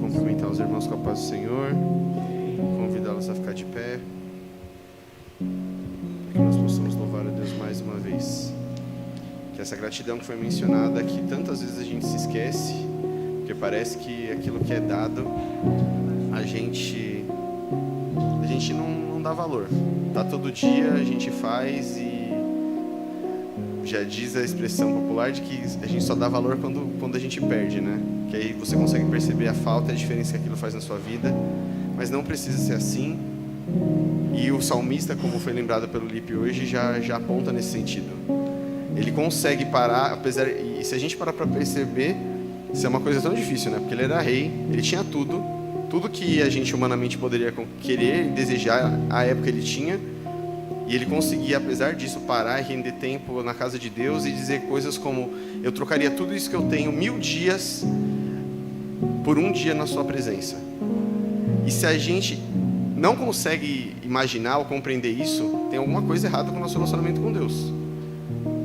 cumprimentar os irmãos com a paz do Senhor, convidá-los a ficar de pé, para que nós possamos louvar a Deus mais uma vez. Que essa gratidão que foi mencionada aqui, tantas vezes a gente se esquece, porque parece que aquilo que é dado, a gente não dá valor. Tá todo dia, a gente faz e já diz a expressão popular de que a gente só dá valor quando a gente perde, né? Que aí você consegue perceber a falta e a diferença que aquilo faz na sua vida, mas não precisa ser assim. E o salmista, como foi lembrado pelo Lipe hoje, já aponta nesse sentido. Ele consegue parar, e se a gente parar para perceber, isso é uma coisa tão difícil, né? Porque ele era rei, ele tinha tudo que a gente humanamente poderia querer e desejar, à época ele tinha. E ele conseguia, apesar disso, parar e render tempo na casa de Deus e dizer coisas como: eu trocaria tudo isso que eu tenho, 1000 dias, por um dia na sua presença. E se a gente não consegue imaginar ou compreender isso, tem alguma coisa errada com o nosso relacionamento com Deus.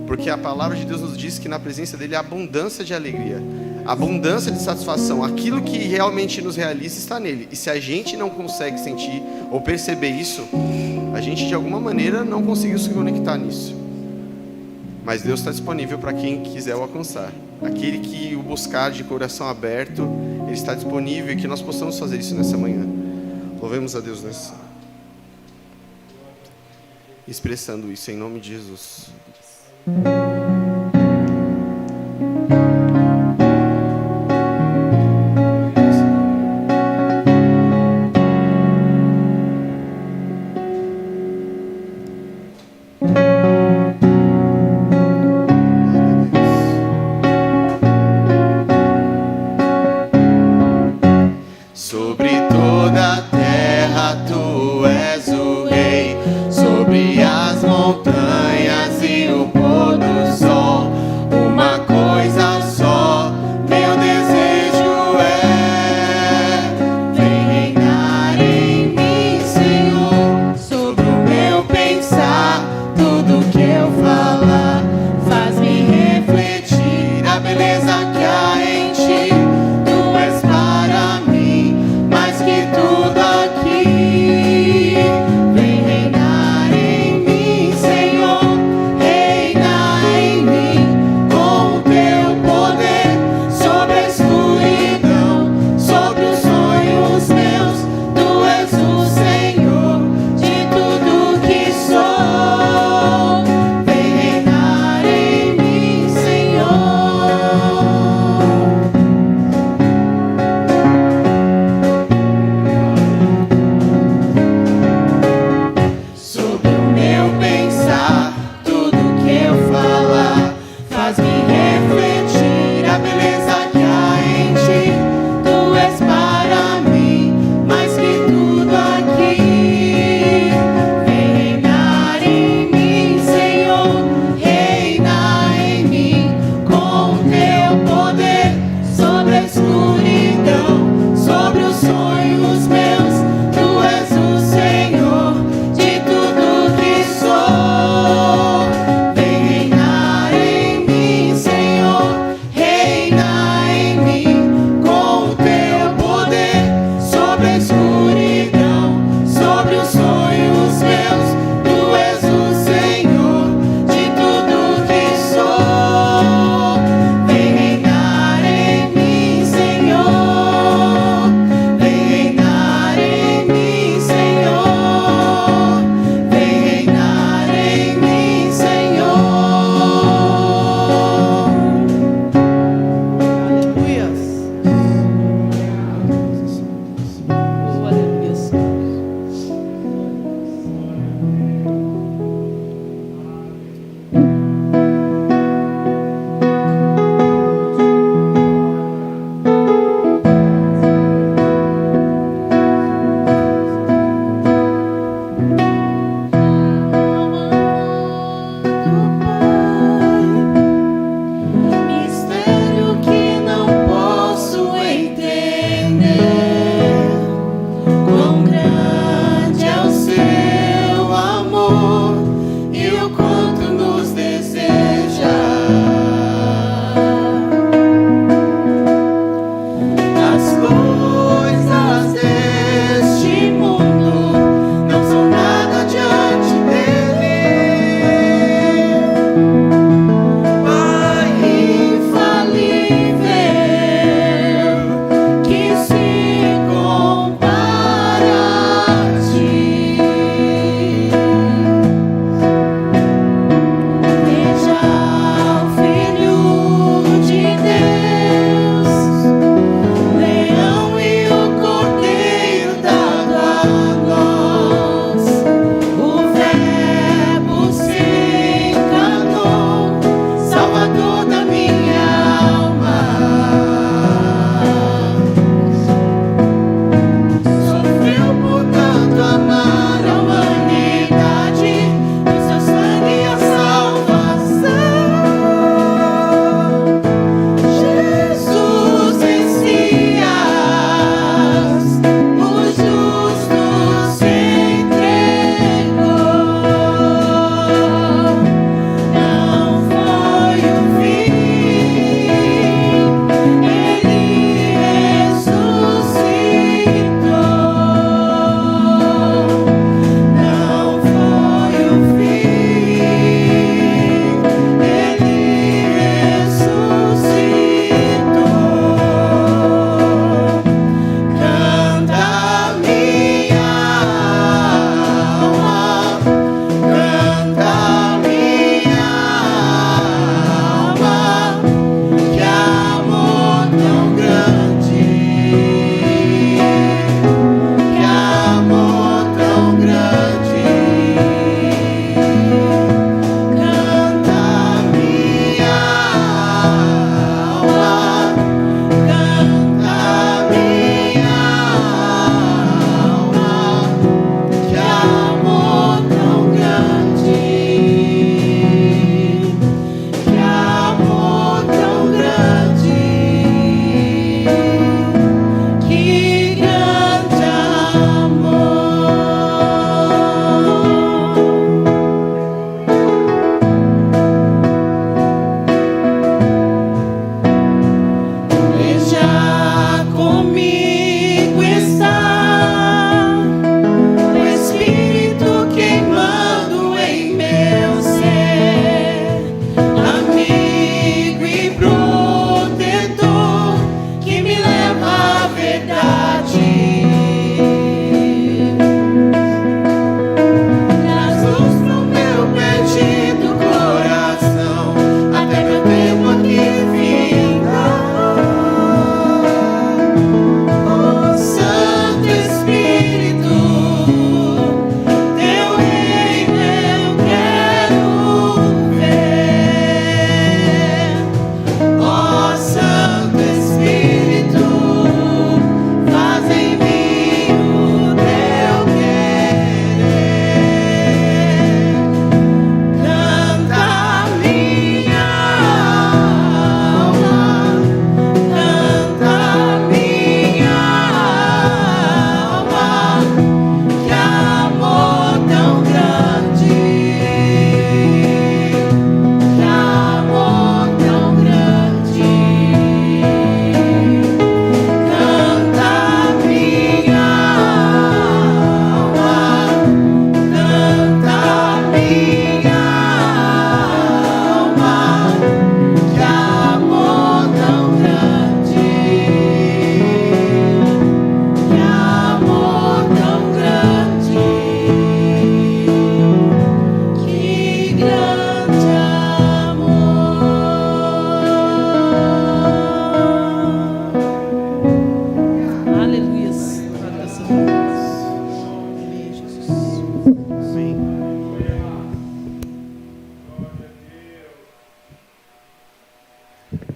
Porque a palavra de Deus nos diz que na presença dele há abundância de alegria, abundância de satisfação. Aquilo que realmente nos realiza está nele. E se a gente não consegue sentir ou perceber isso, a gente de alguma maneira não conseguiu se conectar nisso. Mas Deus está disponível para quem quiser o alcançar. Aquele que o buscar de coração aberto, Ele está disponível, e que nós possamos fazer isso nessa manhã. Louvemos a Deus expressando isso em nome de Jesus. Senhor.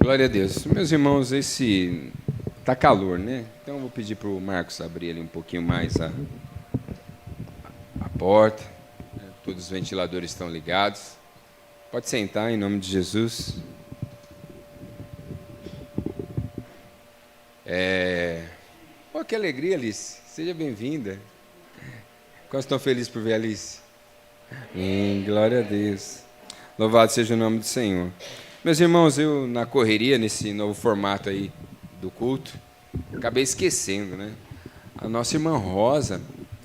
Glória a Deus. Meus irmãos, tá calor, né? Então eu vou pedir para o Marcos abrir ali um pouquinho mais a porta. Todos os ventiladores estão ligados. Pode sentar em nome de Jesus. Oh, que alegria, Alice. Seja bem-vinda. Quantos estão felizes por ver a Alice? Glória a Deus. Louvado seja o nome do Senhor. Meus irmãos, eu na correria, nesse novo formato aí do culto, acabei esquecendo, né? A nossa irmã Rosa,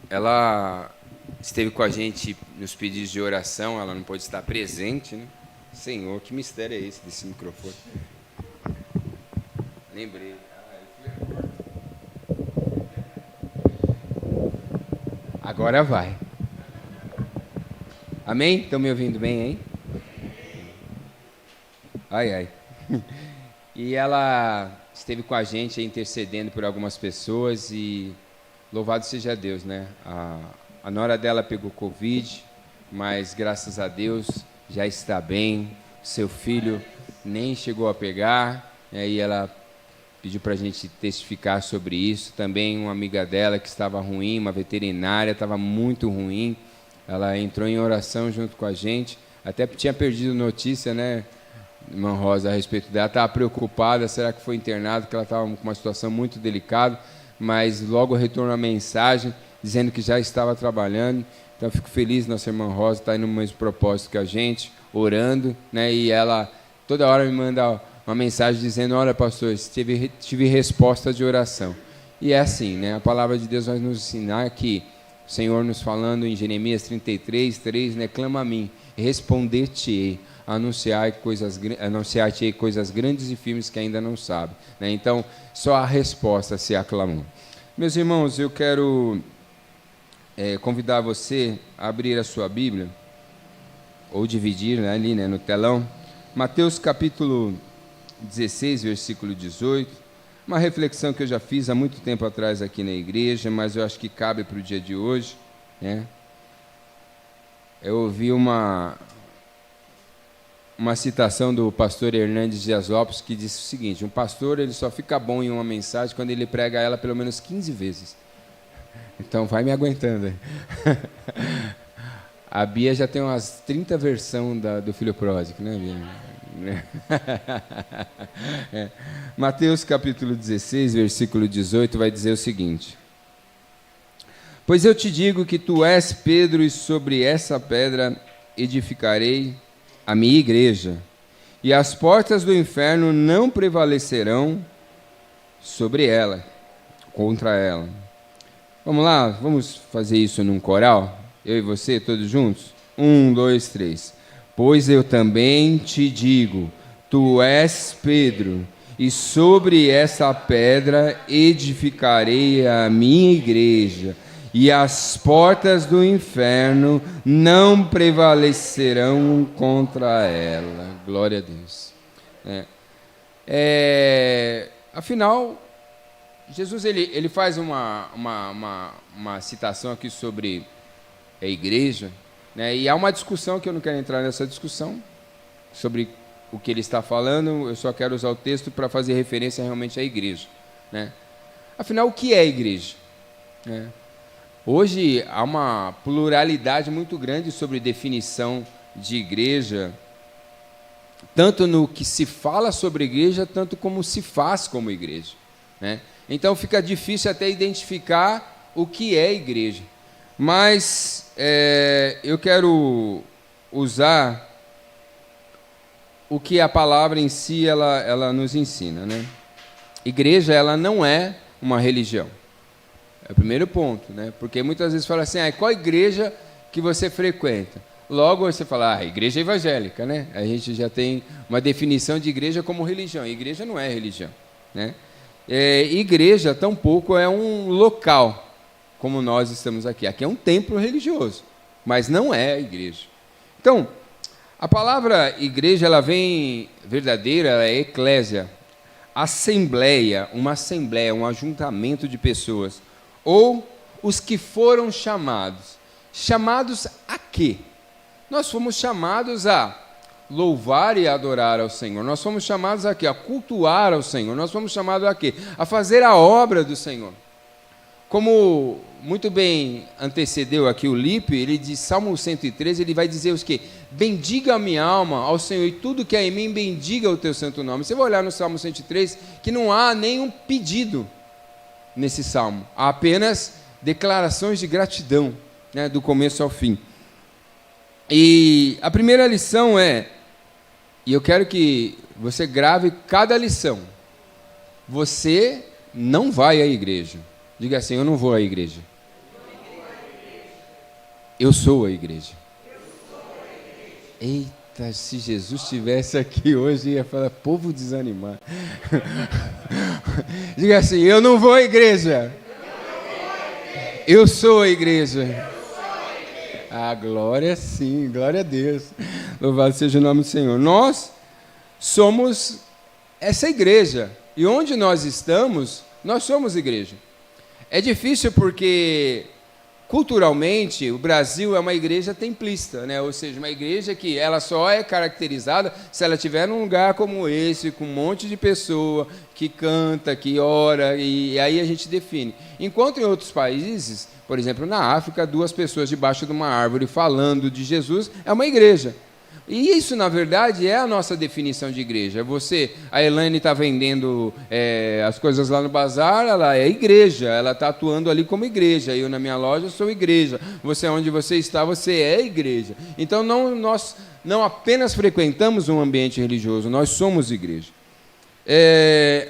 ela esteve com a gente nos pedidos de oração, ela não pôde estar presente, né? Senhor, que mistério é esse desse microfone? Lembrei. Agora vai. Amém? Estão me ouvindo bem, hein? Ai, ai. E ela esteve com a gente intercedendo por algumas pessoas e louvado seja Deus, né? A nora dela pegou Covid, mas graças a Deus já está bem. Seu filho nem chegou a pegar, e ela pediu para a gente testificar sobre isso. Também uma amiga dela que estava ruim, uma veterinária, estava muito ruim. Ela entrou em oração junto com a gente. Até tinha perdido notícia, né, irmã Rosa, a respeito dela. Estava preocupada, será que foi internada, porque ela estava com uma situação muito delicada. Mas logo retornou a mensagem, dizendo que já estava trabalhando. Então, eu fico feliz, nossa irmã Rosa está aí no mesmo propósito que a gente, orando, né? E ela toda hora me manda uma mensagem dizendo: olha, pastor, tive resposta de oração. E é assim, né? A palavra de Deus vai nos ensinar que o Senhor nos falando em Jeremias 33:3, né? Clama a mim, responder-te-ei, anunciar-te-ei coisas grandes e firmes que ainda não sabe, né? Então, só a resposta se aclamou. Meus irmãos, eu quero convidar você a abrir a sua Bíblia, ou dividir, né, ali, né, no telão, Mateus capítulo 16, versículo 18, uma reflexão que eu já fiz há muito tempo atrás aqui na igreja, mas eu acho que cabe para o dia de hoje, né? Eu ouvi uma citação do pastor Hernandes Dias Lopes, que disse o seguinte: um pastor, ele só fica bom em uma mensagem quando ele prega ela pelo menos 15 vezes. Então vai me aguentando aí. A Bia já tem umas 30 versões do Filho Pródigo, né, Bia? Mateus capítulo 16, versículo 18, vai dizer o seguinte: pois eu te digo que tu és Pedro, e sobre essa pedra edificarei a minha igreja, e as portas do inferno não prevalecerão sobre ela, contra ela. Vamos lá, vamos fazer isso num coral? Eu e você, todos juntos? 1, 2, 3. Pois eu também te digo, tu és Pedro, e sobre essa pedra edificarei a minha igreja, e as portas do inferno não prevalecerão contra ela. Glória a Deus. Afinal, Jesus ele faz uma citação aqui sobre a igreja, né? E há uma discussão que eu não quero entrar nessa discussão sobre o que ele está falando. Eu só quero usar o texto para fazer referência realmente à igreja, né? Afinal, o que é a igreja? Hoje há uma pluralidade muito grande sobre definição de igreja, tanto no que se fala sobre igreja, tanto como se faz como igreja, né? Então fica difícil até identificar o que é igreja. Mas eu quero usar o que a palavra em si ela nos ensina, né? Igreja, ela não é uma religião. É o primeiro ponto, né? Porque muitas vezes fala assim: qual igreja que você frequenta? Logo você fala: igreja evangélica, né? A gente já tem uma definição de igreja como religião. Igreja não é religião, né? Igreja tampouco é um local, como nós estamos aqui. Aqui é um templo religioso, mas não é a igreja. Então, a palavra igreja, ela vem verdadeira, ela é eclésia, assembleia, um ajuntamento de pessoas, ou os que foram chamados. Chamados a quê? Nós fomos chamados a louvar e adorar ao Senhor. Nós fomos chamados a quê? A cultuar ao Senhor. Nós fomos chamados a quê? A fazer a obra do Senhor. Como muito bem antecedeu aqui o Lipe, ele diz, Salmo 113, ele vai dizer os quê? Bendiga a minha alma ao Senhor e tudo que há em mim, bendiga o teu santo nome. Você vai olhar no Salmo 103 que não há nenhum pedido nesse salmo. Há apenas declarações de gratidão, né, do começo ao fim. E a primeira lição é, e eu quero que você grave cada lição, você não vai à igreja. Diga assim, eu não vou à igreja. Eu sou a igreja. Eita, se Jesus estivesse aqui hoje, ia falar, povo desanimado. Diga assim, eu não vou à igreja. Eu sou a igreja. Ah, glória sim, glória a Deus. Louvado seja o nome do Senhor. Nós somos essa igreja. E onde nós estamos, nós somos igreja. É difícil porque, culturalmente, o Brasil é uma igreja templista, né? Ou seja, uma igreja que ela só é caracterizada se ela estiver num lugar como esse, com um monte de pessoa que canta, que ora, e aí a gente define. Enquanto em outros países, por exemplo, na África, 2 pessoas debaixo de uma árvore falando de Jesus é uma igreja. E isso, na verdade, é a nossa definição de igreja. A Elaine está vendendo as coisas lá no bazar, ela é igreja, ela está atuando ali como igreja. Eu, na minha loja, sou igreja. Você, onde você está, você é igreja. Então, nós não apenas frequentamos um ambiente religioso, nós somos igreja.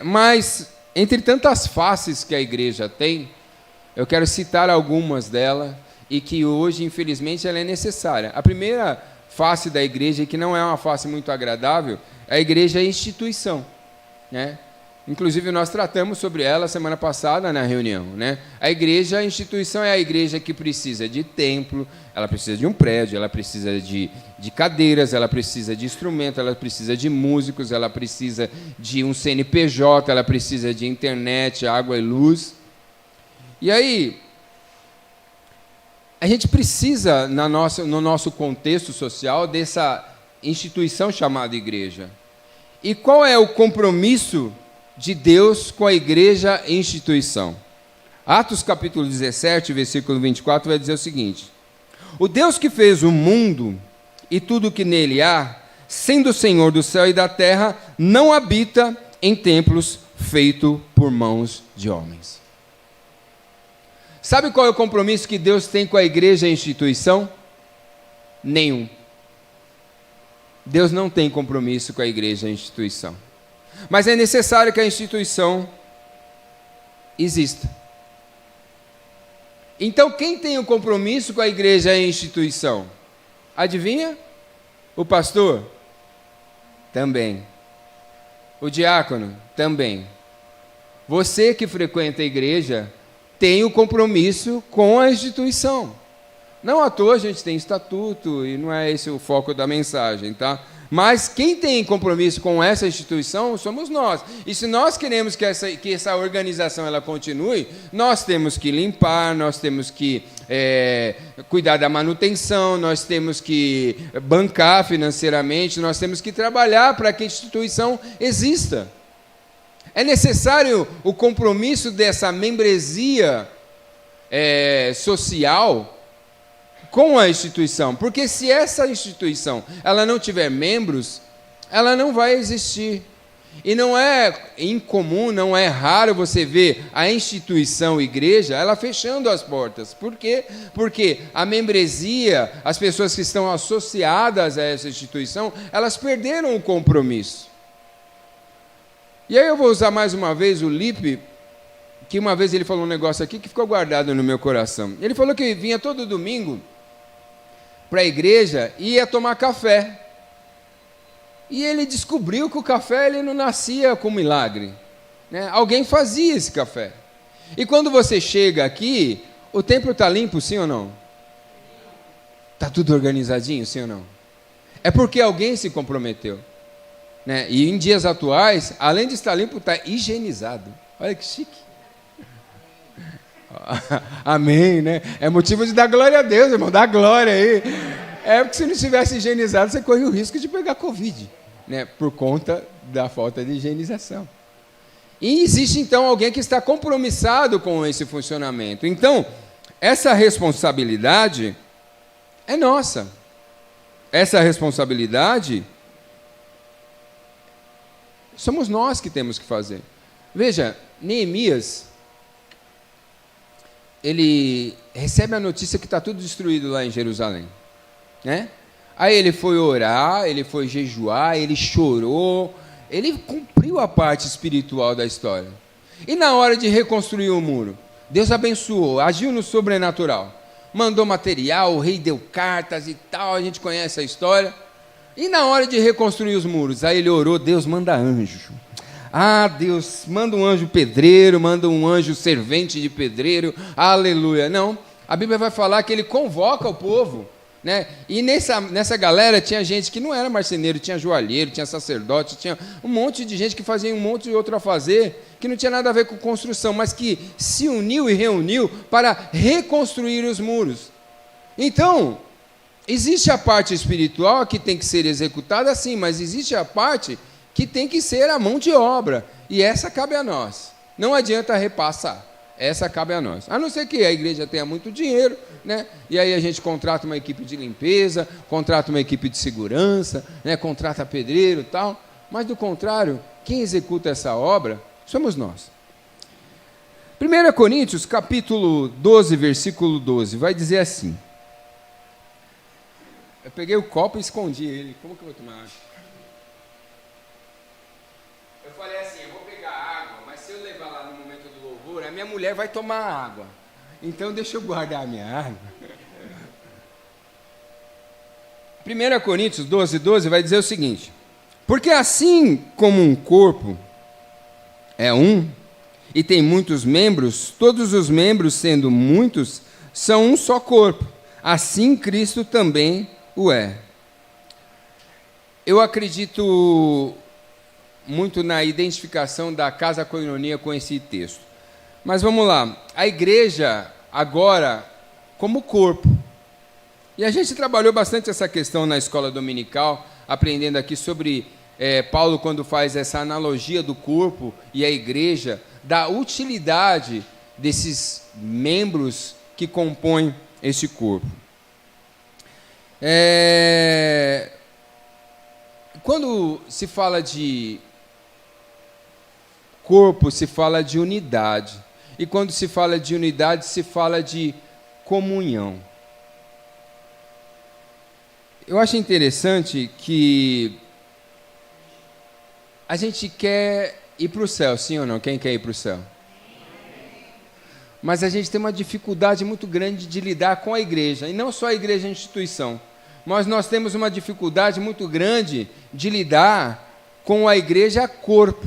Mas, entre tantas faces que a igreja tem, eu quero citar algumas delas e que hoje, infelizmente, ela é necessária. A primeira face da igreja, que não é uma face muito agradável, a igreja é instituição, né? Inclusive nós tratamos sobre ela semana passada na reunião, né? A igreja, a instituição é a igreja que precisa de templo, ela precisa de um prédio, ela precisa de cadeiras, ela precisa de instrumento, ela precisa de músicos, ela precisa de um CNPJ, ela precisa de internet, água e luz. E aí, a gente precisa, no nosso contexto social, dessa instituição chamada igreja. E qual é o compromisso de Deus com a igreja e instituição? Atos capítulo 17, versículo 24, vai dizer o seguinte: o Deus que fez o mundo e tudo o que nele há, sendo o Senhor do céu e da terra, não habita em templos feitos por mãos de homens. Sabe qual é o compromisso que Deus tem com a igreja e a instituição? Nenhum. Deus não tem compromisso com a igreja e a instituição. Mas é necessário que a instituição exista. Então, quem tem o compromisso com a igreja e a instituição? Adivinha? O pastor? Também. O diácono? Também. Você que frequenta a igreja tem o compromisso com a instituição. Não à toa a gente tem estatuto, e não é esse o foco da mensagem, tá? Mas quem tem compromisso com essa instituição somos nós. E se nós queremos que essa organização ela continue, nós temos que limpar, nós temos que cuidar da manutenção, nós temos que bancar financeiramente, nós temos que trabalhar para que a instituição exista. É necessário o compromisso dessa membresia social com a instituição, porque se essa instituição ela não tiver membros, ela não vai existir. E não é incomum, não é raro você ver a instituição igreja, ela fechando as portas. Por quê? Porque a membresia, as pessoas que estão associadas a essa instituição, elas perderam o compromisso. E aí eu vou usar mais uma vez o Lipe, que uma vez ele falou um negócio aqui que ficou guardado no meu coração. Ele falou que vinha todo domingo para a igreja e ia tomar café. E ele descobriu que o café ele não nascia com milagre, né? Alguém fazia esse café. E quando você chega aqui, o templo está limpo, sim ou não? Está tudo organizadinho, sim ou não? É porque alguém se comprometeu, né? E em dias atuais, além de estar limpo, está higienizado. Olha que chique. Amém, né? É motivo de dar glória a Deus, irmão. Dá glória aí. porque se não estivesse higienizado, você corria o risco de pegar Covid, né? Por conta da falta de higienização. E existe, então, alguém que está compromissado com esse funcionamento. Então, essa responsabilidade é nossa. Essa responsabilidade somos nós que temos que fazer. Veja, Neemias, ele recebe a notícia que está tudo destruído lá em Jerusalém, né? Aí ele foi orar, ele foi jejuar, ele chorou, ele cumpriu a parte espiritual da história. E na hora de reconstruir o muro, Deus abençoou, agiu no sobrenatural, mandou material, o rei deu cartas e tal, a gente conhece a história. E na hora de reconstruir os muros, aí ele orou, Deus manda anjo. Ah, Deus, manda um anjo pedreiro, manda um anjo servente de pedreiro, aleluia. Não, a Bíblia vai falar que ele convoca o povo, né? E nessa galera tinha gente que não era marceneiro, tinha joalheiro, tinha sacerdote, tinha um monte de gente que fazia um monte de outro a fazer, que não tinha nada a ver com construção, mas que se uniu e reuniu para reconstruir os muros. Então, existe a parte espiritual que tem que ser executada, sim, mas existe a parte que tem que ser a mão de obra, e essa cabe a nós. Não adianta repassar, essa cabe a nós. A não ser que a igreja tenha muito dinheiro, né? E aí a gente contrata uma equipe de limpeza, contrata uma equipe de segurança, né? Contrata pedreiro e tal, mas do contrário, quem executa essa obra somos nós. 1 Coríntios, capítulo 12, versículo 12, vai dizer assim. Eu peguei o copo e escondi ele. Como que eu vou tomar água? Eu falei assim, eu vou pegar água, mas se eu levar lá no momento do louvor, a minha mulher vai tomar água. Então deixa eu guardar a minha água. 1 Coríntios 12, 12 vai dizer o seguinte. Porque assim como um corpo é um, e tem muitos membros, todos os membros, sendo muitos, são um só corpo. Assim Cristo também o é. Eu acredito muito na identificação da Casa Koinonia com esse texto. Mas vamos lá. A igreja agora como corpo. E a gente trabalhou bastante essa questão na escola dominical, aprendendo aqui sobre Paulo quando faz essa analogia do corpo e a igreja, da utilidade desses membros que compõem esse corpo. Quando se fala de corpo, se fala de unidade. E quando se fala de unidade, se fala de comunhão. Eu acho interessante que a gente quer ir para o céu, sim ou não? Quem quer ir para o céu? Mas a gente tem uma dificuldade muito grande de lidar com a igreja, e não só a igreja é instituição, mas nós temos uma dificuldade muito grande de lidar com a igreja corpo.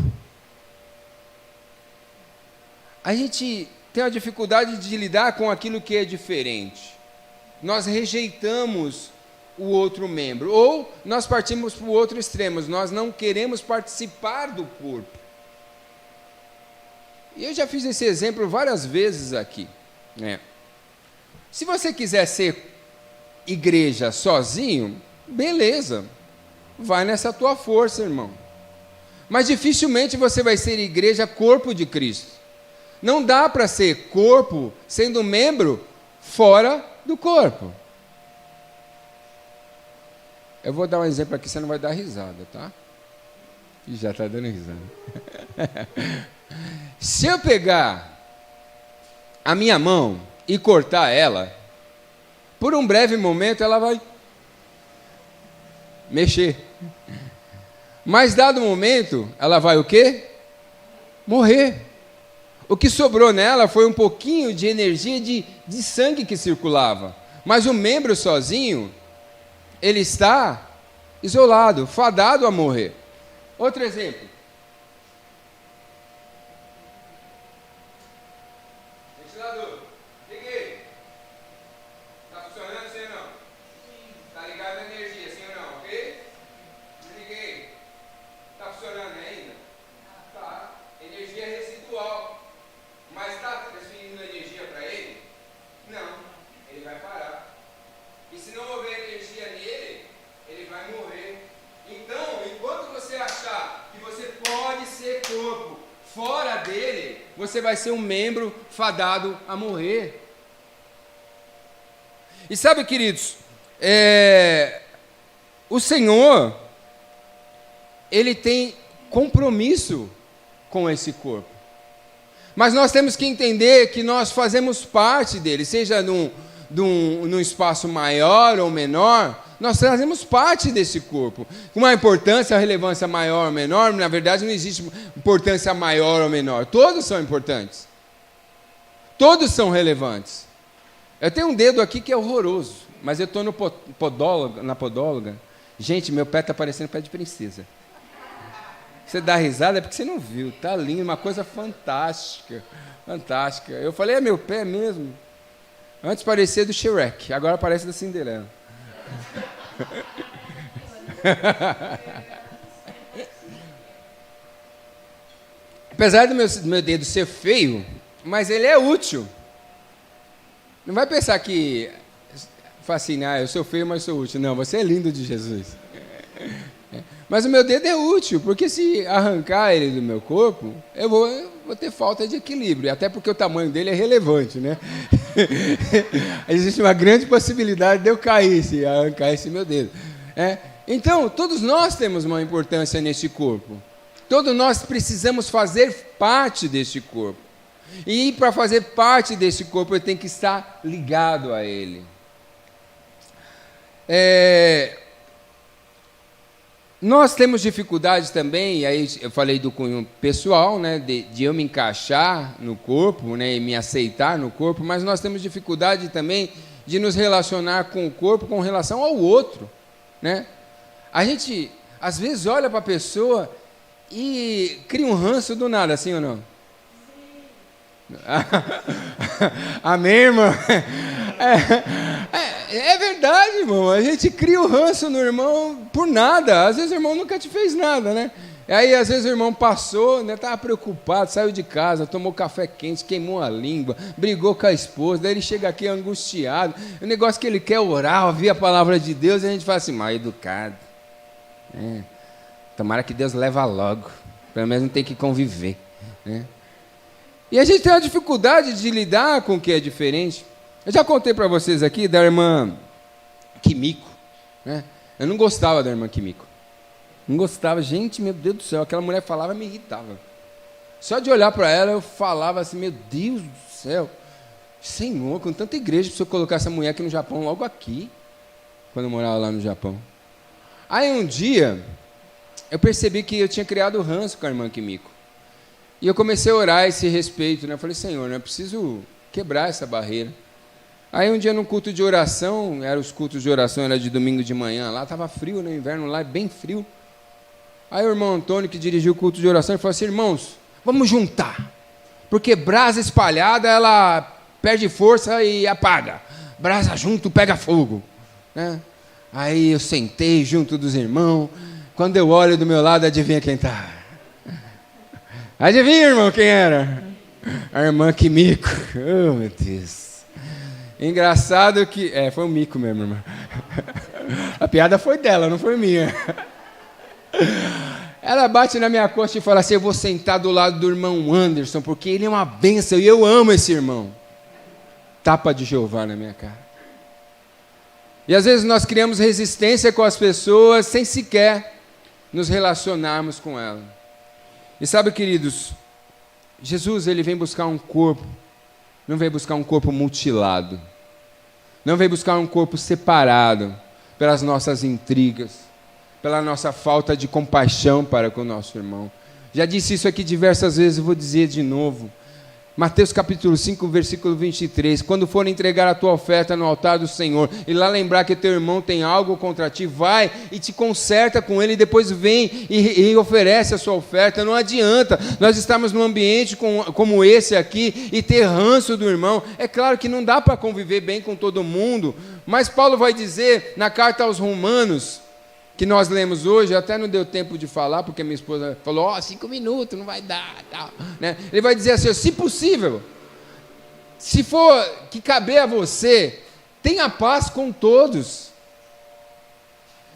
A gente tem uma dificuldade de lidar com aquilo que é diferente. Nós rejeitamos o outro membro, ou nós partimos para o outro extremo, nós não queremos participar do corpo. E eu já fiz esse exemplo várias vezes aqui, né? Se você quiser ser igreja sozinho, beleza, vai nessa tua força, irmão. Mas dificilmente você vai ser igreja corpo de Cristo. Não dá para ser corpo sendo membro fora do corpo. Eu vou dar um exemplo aqui, você não vai dar risada, tá? E já está dando risada. Se eu pegar a minha mão e cortar ela, por um breve momento ela vai mexer. Mas dado momento, ela vai o quê? Morrer. O que sobrou nela foi um pouquinho de energia de sangue que circulava. Mas o membro sozinho, ele está isolado, fadado a morrer. Outro exemplo. Ventilador, liguei. Está funcionando, sim ou não? Está ligado a energia, sim ou não, ok? Liguei. Está funcionando ainda? Tá. Energia residual. Mas está transferindo energia para ele? Não. Ele vai parar. E se não houver energia nele, ser corpo fora dele, você vai ser um membro fadado a morrer. E sabe, queridos, o Senhor, Ele tem compromisso com esse corpo. Mas nós temos que entender que nós fazemos parte dele, seja num espaço maior ou menor, nós fazemos parte desse corpo. Com uma importância, relevância maior ou menor, na verdade não existe importância maior ou menor. Todos são importantes. Todos são relevantes. Eu tenho um dedo aqui que é horroroso, mas eu estou na podóloga. Gente, meu pé está parecendo pé de princesa. Você dá risada é porque você não viu. Está lindo, uma coisa fantástica. Fantástica. Eu falei, é meu pé mesmo? Antes parecia do Shrek, agora parece da Cinderela. Apesar do meu dedo ser feio, mas ele é útil. Não vai pensar que fala assim, eu sou feio, mas sou útil. Não, você é lindo de Jesus. Mas o meu dedo é útil, porque se arrancar ele do meu corpo, eu vou ter falta de equilíbrio, até porque o tamanho dele é relevante, né? Existe uma grande possibilidade de eu cair se arrancar esse meu dedo. Então, todos nós temos uma importância nesse corpo. Todos nós precisamos fazer parte desse corpo. E para fazer parte desse corpo, eu tenho que estar ligado a ele. Nós temos dificuldade também, e aí eu falei do cunho pessoal, né, de eu me encaixar no corpo, né, e me aceitar no corpo, mas nós temos dificuldade também de nos relacionar com o corpo com relação ao outro, né? A gente, às vezes, olha para a pessoa e cria um ranço do nada, assim ou não? Amém, irmão? É verdade, irmão. A gente cria o ranço no irmão por nada. Às vezes o irmão nunca te fez nada, né? Aí às vezes o irmão passou, né, estava preocupado, saiu de casa, tomou café quente, queimou a língua, brigou com a esposa, daí ele chega aqui angustiado. O negócio que ele quer orar, ouvir a palavra de Deus, e a gente fala assim, mal educado. Tomara que Deus leva logo. Pelo menos não tem que conviver, né? E a gente tem uma dificuldade de lidar com o que é diferente. Eu já contei para vocês aqui da irmã Kimiko, né? Eu não gostava da irmã Kimiko. Não gostava. Gente, meu Deus do céu, aquela mulher falava me irritava. Só de olhar para ela, eu falava assim, meu Deus do céu, Senhor, com tanta igreja, para eu colocar essa mulher aqui no Japão, logo aqui, quando eu morava lá no Japão. Aí um dia, eu percebi que eu tinha criado ranço com a irmã Kimiko. E eu comecei a orar a esse respeito, né? Eu falei, Senhor, né, eu preciso quebrar essa barreira. Aí um dia no culto de oração, os cultos de oração era de domingo de manhã, lá estava frio, no inverno lá, bem frio. Aí o irmão Antônio, que dirigiu o culto de oração, ele falou assim, irmãos, vamos juntar, porque brasa espalhada, ela perde força e apaga. Brasa junto, pega fogo, né? Aí eu sentei junto dos irmãos, quando eu olho do meu lado, adivinha quem está? Adivinha, irmão, quem era? A irmã Kimiko. Oh, meu Deus. Engraçado que... foi um mico mesmo, irmão. A piada foi dela, não foi minha. Ela bate na minha costa e fala assim, eu vou sentar do lado do irmão Anderson, porque ele é uma bênção e eu amo esse irmão. Tapa de Jeová na minha cara. E às vezes nós criamos resistência com as pessoas sem sequer nos relacionarmos com elas. E sabe, queridos, Jesus, ele vem buscar um corpo, não vem buscar um corpo mutilado, não vem buscar um corpo separado pelas nossas intrigas, pela nossa falta de compaixão para com o nosso irmão. Já disse isso aqui diversas vezes, eu vou dizer de novo. Mateus capítulo 5, versículo 23, quando for entregar a tua oferta no altar do Senhor, e lá lembrar que teu irmão tem algo contra ti, vai e te conserta com ele, e depois vem e oferece a sua oferta. Não adianta nós estarmos num ambiente como esse aqui, e ter ranço do irmão. É claro que não dá para conviver bem com todo mundo, mas Paulo vai dizer na carta aos Romanos, que nós lemos hoje, até não deu tempo de falar, porque minha esposa falou, 5 minutos, não vai dar, tal, né? Ele vai dizer assim, se possível, se for que caber a você, tenha paz com todos.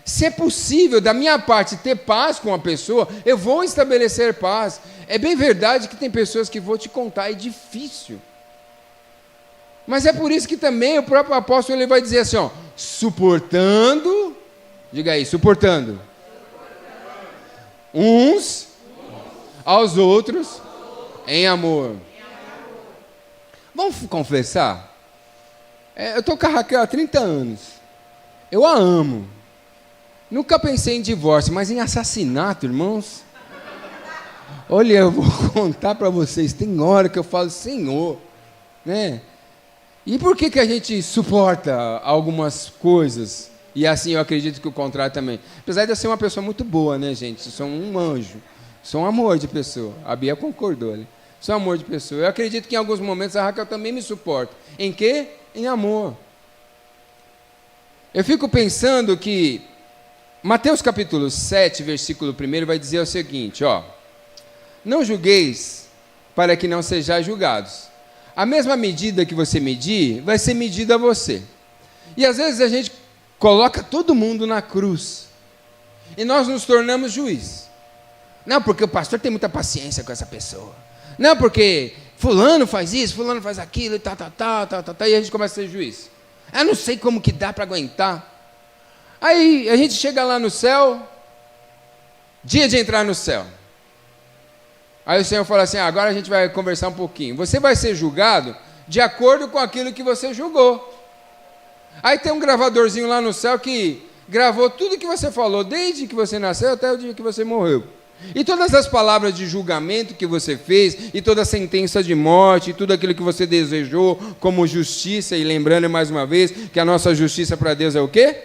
Se é possível, da minha parte, ter paz com a pessoa, eu vou estabelecer paz. É bem verdade que tem pessoas que vou te contar, é difícil. Mas é por isso que também o próprio apóstolo ele vai dizer assim, ó, suportando, diga aí, suportando. Uns aos outros em amor. Vamos confessar? Eu estou com a Raquel há 30 anos. Eu a amo. Nunca pensei em divórcio, mas em assassinato, irmãos. Olha, eu vou contar para vocês. Tem hora que eu falo, Senhor, né? E por que a gente suporta algumas coisas? E assim eu acredito que o contrário também. Apesar de eu ser uma pessoa muito boa, né, gente? Sou um anjo. Sou um amor de pessoa. A Bia concordou ali. Sou um amor de pessoa. Eu acredito que em alguns momentos a Raquel também me suporta. Em quê? Em amor. Eu fico pensando que Mateus capítulo 7, versículo 1 vai dizer o seguinte, ó. Não julgueis para que não sejais julgados. A mesma medida que você medir, vai ser medida a você. E às vezes a gente coloca todo mundo na cruz. E nós nos tornamos juiz. Não, porque o pastor tem muita paciência com essa pessoa. Não, porque fulano faz isso, fulano faz aquilo, e e a gente começa a ser juiz. Eu não sei como que dá para aguentar. Aí a gente chega lá no céu, dia de entrar no céu. Aí o Senhor fala assim, agora a gente vai conversar um pouquinho. Você vai ser julgado de acordo com aquilo que você julgou. Aí tem um gravadorzinho lá no céu que gravou tudo que você falou, desde que você nasceu até o dia que você morreu. E todas as palavras de julgamento que você fez, e toda a sentença de morte, e tudo aquilo que você desejou como justiça, e lembrando mais uma vez que a nossa justiça para Deus é o quê?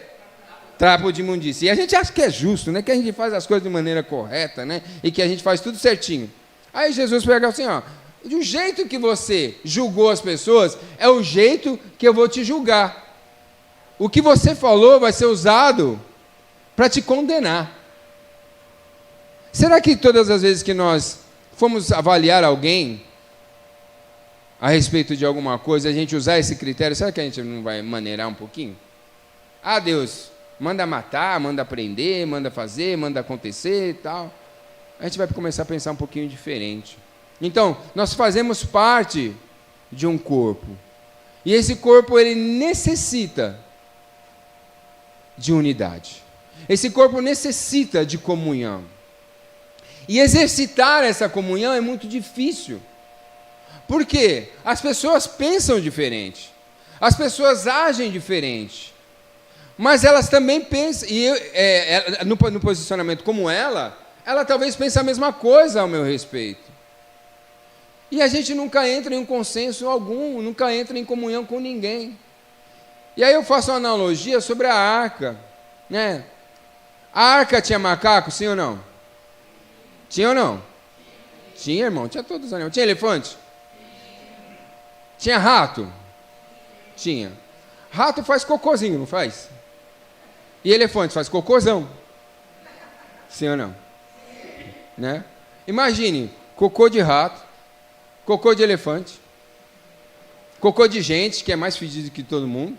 Trapo de imundícia. E a gente acha que é justo, né? Que a gente faz as coisas de maneira correta, né? E que a gente faz tudo certinho. Aí Jesus pega assim, ó, do jeito que você julgou as pessoas, é o jeito que eu vou te julgar. O que você falou vai ser usado para te condenar. Será que todas as vezes que nós fomos avaliar alguém a respeito de alguma coisa, a gente usar esse critério, será que a gente não vai maneirar um pouquinho? Ah, Deus, manda matar, manda prender, manda fazer, manda acontecer e tal. A gente vai começar a pensar um pouquinho diferente. Então, nós fazemos parte de um corpo. E esse corpo, ele necessita de unidade. Esse corpo necessita de comunhão. E exercitar essa comunhão é muito difícil. Por quê? As pessoas pensam diferente. As pessoas agem diferente. Mas elas também pensam, e no posicionamento como ela talvez pense a mesma coisa ao meu respeito. E a gente nunca entra em um consenso algum, nunca entra em comunhão com ninguém. E aí eu faço uma analogia sobre a arca, né? A arca tinha macaco, sim ou não? Tinha ou não? Tinha, irmão, tinha todos os animais. Tinha elefante? Tinha rato? Tinha. Rato faz cocôzinho, não faz? E elefante faz cocôzão? Sim ou não? Né? Imagine, cocô de rato, cocô de elefante, cocô de gente, que é mais fedido que todo mundo,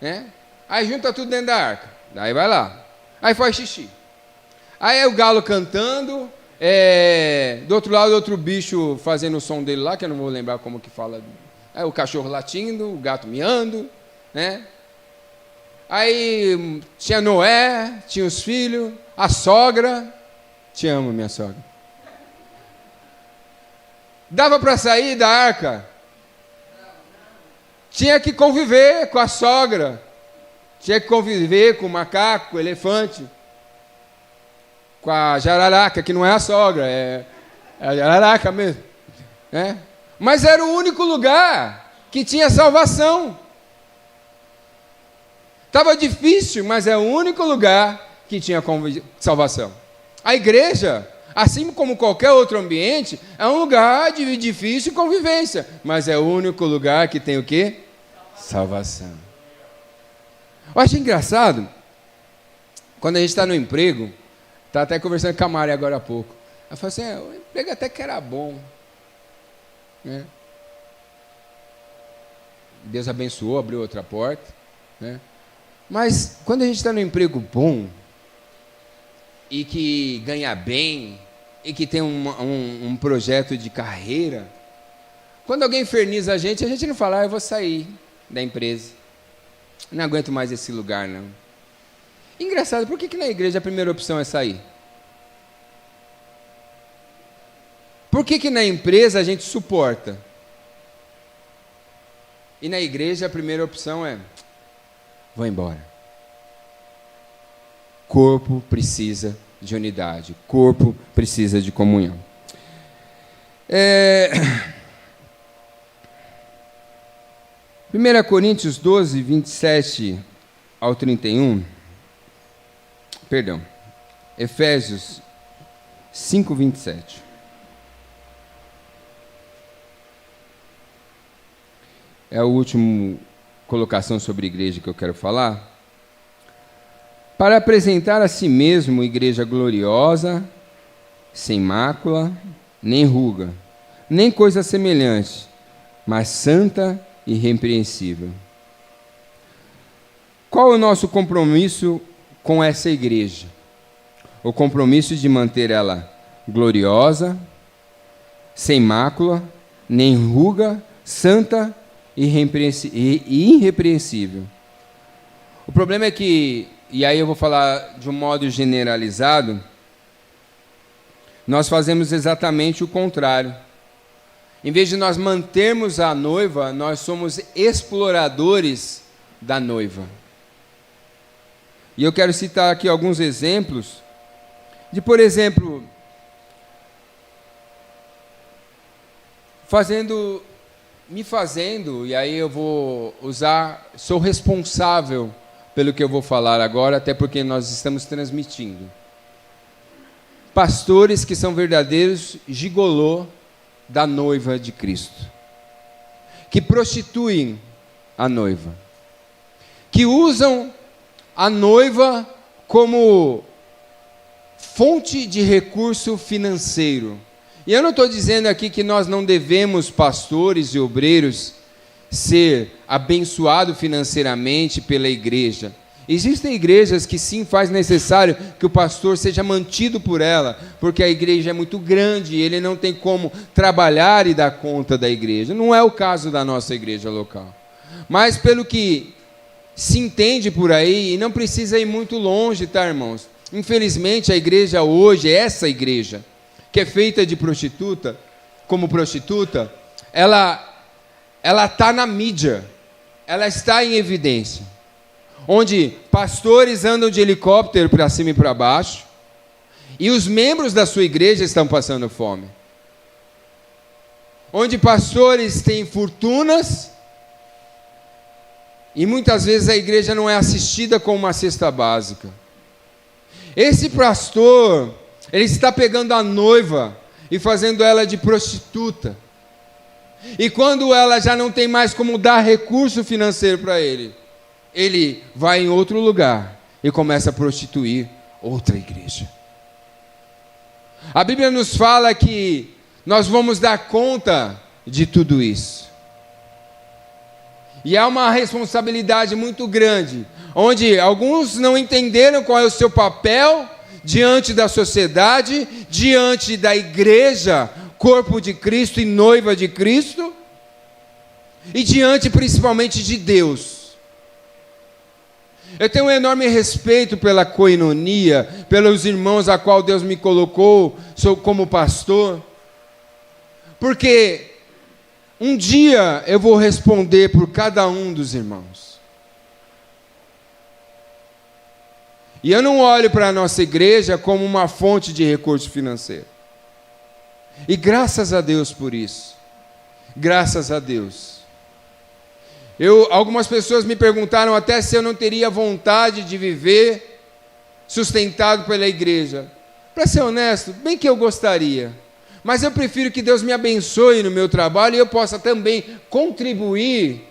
né? Aí junta tudo dentro da arca, daí vai lá, aí faz xixi. Aí é o galo cantando, do outro lado outro bicho fazendo o som dele lá, que eu não vou lembrar como que fala. Aí o cachorro latindo, o gato miando, né? Aí tinha Noé, tinha os filhos, a sogra. Te amo, minha sogra. Dava para sair da arca? Tinha que conviver com a sogra. Tinha que conviver com o macaco, com o elefante. Com a jararaca, que não é a sogra, é a jararaca mesmo. Né? Mas era o único lugar que tinha salvação. Estava difícil, mas é o único lugar que tinha salvação. A igreja, assim como qualquer outro ambiente, é um lugar de difícil convivência, mas é o único lugar que tem o quê? Salvação. Eu acho engraçado, quando a gente está no emprego, estava até conversando com a Mari agora há pouco, ela falou assim, o emprego até que era bom, né? Deus abençoou, abriu outra porta, né? Mas quando a gente está no emprego bom, e que ganha bem, e que tem um projeto de carreira, quando alguém inferniza a gente não fala, eu vou sair da empresa. Não aguento mais esse lugar, não. Engraçado, por que na igreja a primeira opção é sair? Por que na empresa a gente suporta? E na igreja a primeira opção é, vou embora. Corpo precisa de unidade. Corpo precisa de comunhão. 1 Coríntios 12, 27 ao 31. Perdão. Efésios 5, 27. É a última colocação sobre igreja que eu quero falar. Para apresentar a si mesmo igreja gloriosa, sem mácula, nem ruga, nem coisa semelhante, mas santa e irrepreensível. Qual é o nosso compromisso com essa igreja? O compromisso de manter ela gloriosa, sem mácula, nem ruga, santa e irrepreensível. O problema é que, e aí eu vou falar de um modo generalizado, nós fazemos exatamente o contrário. Em vez de nós mantermos a noiva, nós somos exploradores da noiva. E eu quero citar aqui alguns exemplos de, por exemplo, e aí eu vou usar, sou responsável pelo que eu vou falar agora, até porque nós estamos transmitindo. Pastores que são verdadeiros gigolô da noiva de Cristo, que prostituem a noiva, que usam a noiva como fonte de recurso financeiro. E eu não estou dizendo aqui que nós não devemos, pastores e obreiros, ser abençoados financeiramente pela igreja. Existem igrejas que sim faz necessário que o pastor seja mantido por ela, porque a igreja é muito grande e ele não tem como trabalhar e dar conta da igreja. Não é o caso da nossa igreja local. Mas pelo que se entende por aí, e não precisa ir muito longe, tá, irmãos? Infelizmente a igreja hoje, essa igreja, que é feita de prostituta, como prostituta, ela está na mídia, ela está em evidência. Onde pastores andam de helicóptero para cima e para baixo, e os membros da sua igreja estão passando fome. Onde pastores têm fortunas, e muitas vezes a igreja não é assistida com uma cesta básica. Esse pastor, ele está pegando a noiva e fazendo ela de prostituta. E quando ela já não tem mais como dar recurso financeiro para ele vai em outro lugar e começa a prostituir outra igreja. A Bíblia nos fala que nós vamos dar conta de tudo isso. E há uma responsabilidade muito grande, onde alguns não entenderam qual é o seu papel diante da sociedade, diante da igreja, corpo de Cristo e noiva de Cristo, e diante principalmente de Deus. Eu tenho um enorme respeito pela coinonia, pelos irmãos a qual Deus me colocou, sou como pastor, porque um dia eu vou responder por cada um dos irmãos. E eu não olho para a nossa igreja como uma fonte de recurso financeiro. E graças a Deus por isso. Graças a Deus. Algumas pessoas me perguntaram até se eu não teria vontade de viver sustentado pela igreja. Para ser honesto, bem que eu gostaria. Mas eu prefiro que Deus me abençoe no meu trabalho e eu possa também contribuir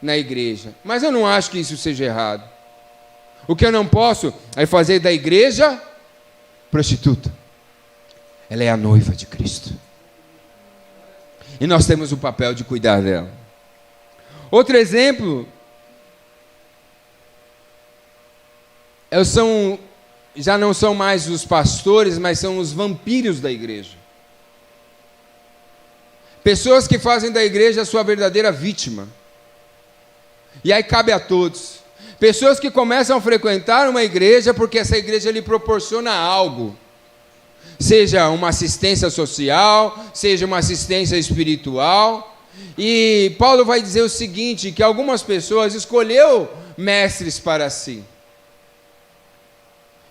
na igreja. Mas eu não acho que isso seja errado. O que eu não posso é fazer da igreja prostituta. Ela é a noiva de Cristo. E nós temos o papel de cuidar dela. Outro exemplo já não são mais os pastores, mas são os vampiros da igreja. Pessoas que fazem da igreja a sua verdadeira vítima. E aí cabe a todos. Pessoas que começam a frequentar uma igreja porque essa igreja lhe proporciona algo. Seja uma assistência social, seja uma assistência espiritual. E Paulo vai dizer o seguinte, que algumas pessoas escolheu mestres para si.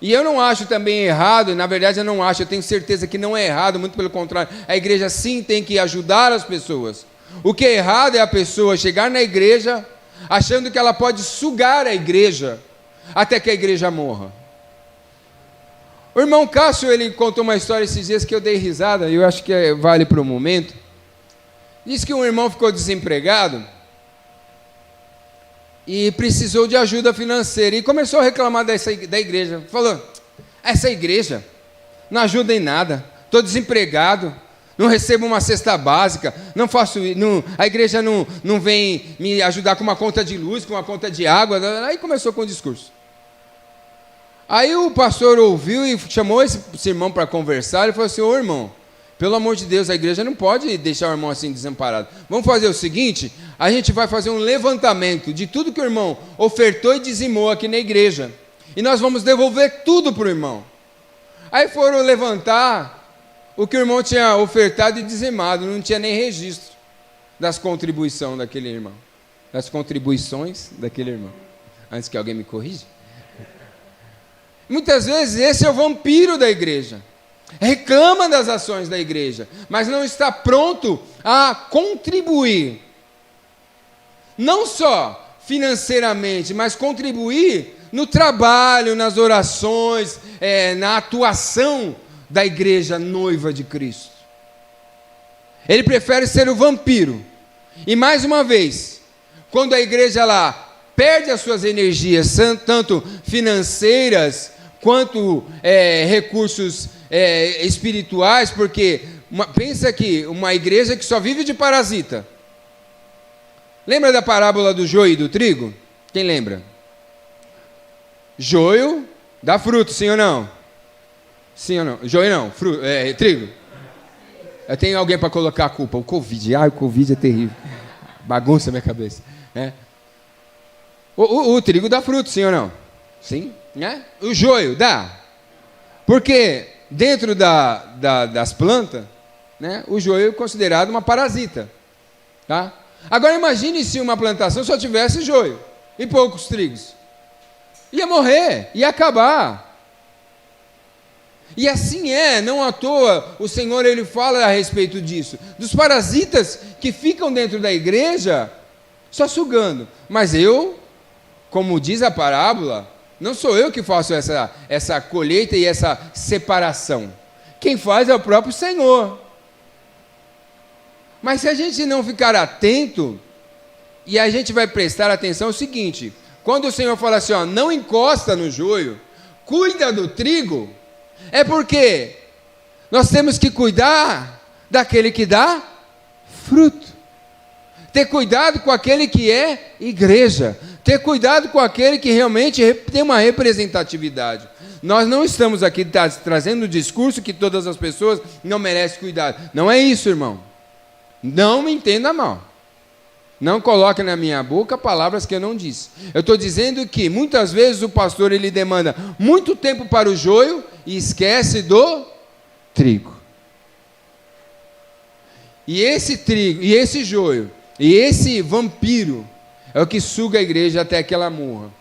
E eu não acho também errado, na verdade eu não acho, eu tenho certeza que não é errado, muito pelo contrário, a igreja sim tem que ajudar as pessoas. O que é errado é a pessoa chegar na igreja achando que ela pode sugar a igreja até que a igreja morra. O irmão Cássio, ele contou uma história esses dias que eu dei risada, e eu acho que vale para o momento. Diz que um irmão ficou desempregado e precisou de ajuda financeira e começou a reclamar da igreja. Falou: essa igreja não ajuda em nada, estou desempregado, não recebo uma cesta básica, a igreja não vem me ajudar com uma conta de luz, com uma conta de água. Aí começou com o discurso. Aí o pastor ouviu e chamou esse irmão para conversar e falou assim: ô irmão, pelo amor de Deus, a igreja não pode deixar o irmão assim desamparado. Vamos fazer o seguinte, a gente vai fazer um levantamento de tudo que o irmão ofertou e dizimou aqui na igreja. E nós vamos devolver tudo para o irmão. Aí foram levantar o que o irmão tinha ofertado e dizimado, não tinha nem registro das contribuições daquele irmão. Das contribuições daquele irmão. Antes que alguém me corrija. Muitas vezes esse é o vampiro da igreja. Reclama das ações da igreja, mas não está pronto a contribuir. Não só financeiramente, mas contribuir no trabalho, nas orações, na atuação da igreja noiva de Cristo. Ele prefere ser o vampiro. E mais uma vez, quando a igreja lá perde as suas energias, tanto financeiras quanto recursos espirituais, porque pensa que uma igreja que só vive de parasita. Lembra da parábola do joio e do trigo? Quem lembra? Joio dá fruto, sim ou não? Sim ou não? Joio não, trigo. Eu tenho alguém para colocar a culpa. O Covid. O Covid é terrível. Bagunça minha cabeça. O trigo dá fruto, sim ou não? Sim. O joio dá. Porque dentro das plantas, o joio é considerado uma parasita. Tá? Agora imagine se uma plantação só tivesse joio e poucos trigos. Ia morrer, ia acabar. E assim não à toa, o Senhor ele fala a respeito disso, dos parasitas que ficam dentro da igreja só sugando. Mas eu, como diz a parábola, não sou eu que faço essa colheita e essa separação. Quem faz é o próprio Senhor. Mas se a gente não ficar atento, e a gente vai prestar atenção ao seguinte: quando o Senhor fala assim, não encosta no joio, cuida do trigo, é porque nós temos que cuidar daquele que dá fruto. Ter cuidado com aquele que é igreja. Ter cuidado com aquele que realmente tem uma representatividade. Nós não estamos aqui trazendo o discurso que todas as pessoas não merecem cuidado. Não é isso, irmão. Não me entenda mal. Não coloque na minha boca palavras que eu não disse. Eu estou dizendo que muitas vezes o pastor ele demanda muito tempo para o joio e esquece do trigo. E esse trigo, e esse joio, e esse vampiro é o que suga a igreja até que ela morra.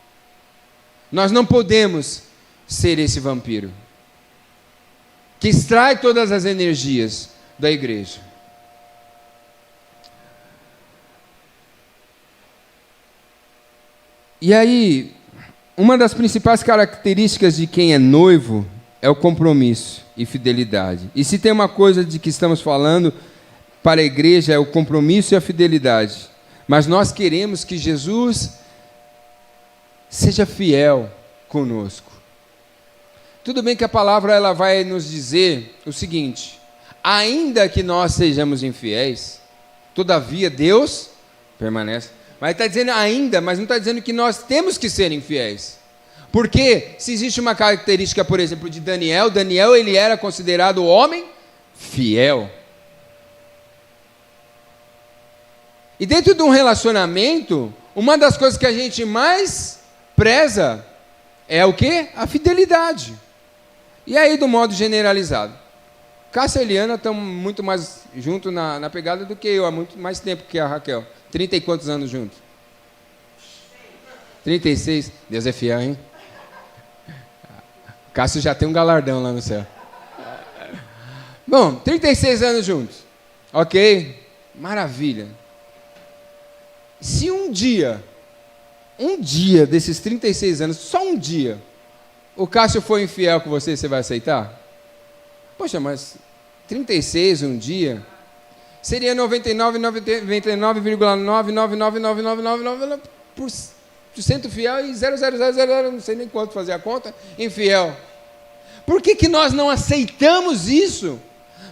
Nós não podemos ser esse vampiro que extrai todas as energias da igreja. E aí, uma das principais características de quem é noivo é o compromisso e fidelidade. E se tem uma coisa de que estamos falando para a igreja é o compromisso e a fidelidade. Mas nós queremos que Jesus seja fiel conosco. Tudo bem que a palavra ela vai nos dizer o seguinte: ainda que nós sejamos infiéis, todavia Deus permanece. Mas está dizendo ainda, mas não está dizendo que nós temos que ser infiéis. Porque se existe uma característica, por exemplo, de Daniel, Daniel ele era considerado homem fiel. E dentro de um relacionamento, uma das coisas que a gente mais preza é o quê? A fidelidade. E aí, do modo generalizado, Cássia e Eliana estão muito mais juntos na pegada do que eu, há muito mais tempo que a Raquel. 30 e quantos anos juntos? 36. Deus é fiel, hein? Cássio já tem um galardão lá no céu. Bom, 36 anos juntos. Ok? Maravilha. Se um dia desses 36 anos, só um dia, o Cássio for infiel com você, você vai aceitar? Poxa, mas 36 um dia seria 99,9999999% fiel e 0,000, não sei nem quanto fazer a conta, infiel. Por que nós não aceitamos isso?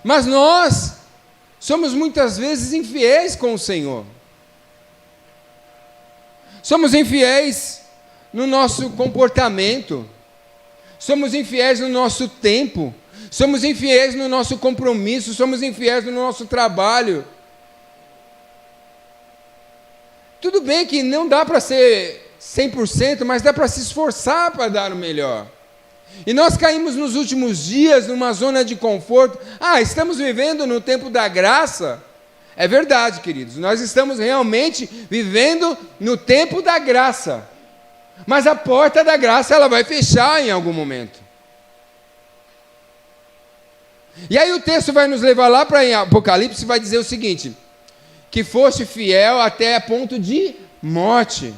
Mas nós somos muitas vezes infiéis com o Senhor. Somos infiéis no nosso comportamento. Somos infiéis no nosso tempo. Somos infiéis no nosso compromisso. Somos infiéis no nosso trabalho. Tudo bem que não dá para ser 100%, mas dá para se esforçar para dar o melhor. E nós caímos nos últimos dias numa zona de conforto. Estamos vivendo no tempo da graça. É verdade, queridos, nós estamos realmente vivendo no tempo da graça. Mas a porta da graça ela vai fechar em algum momento. E aí o texto vai nos levar lá para Apocalipse e vai dizer o seguinte: que foste fiel até a ponto de morte.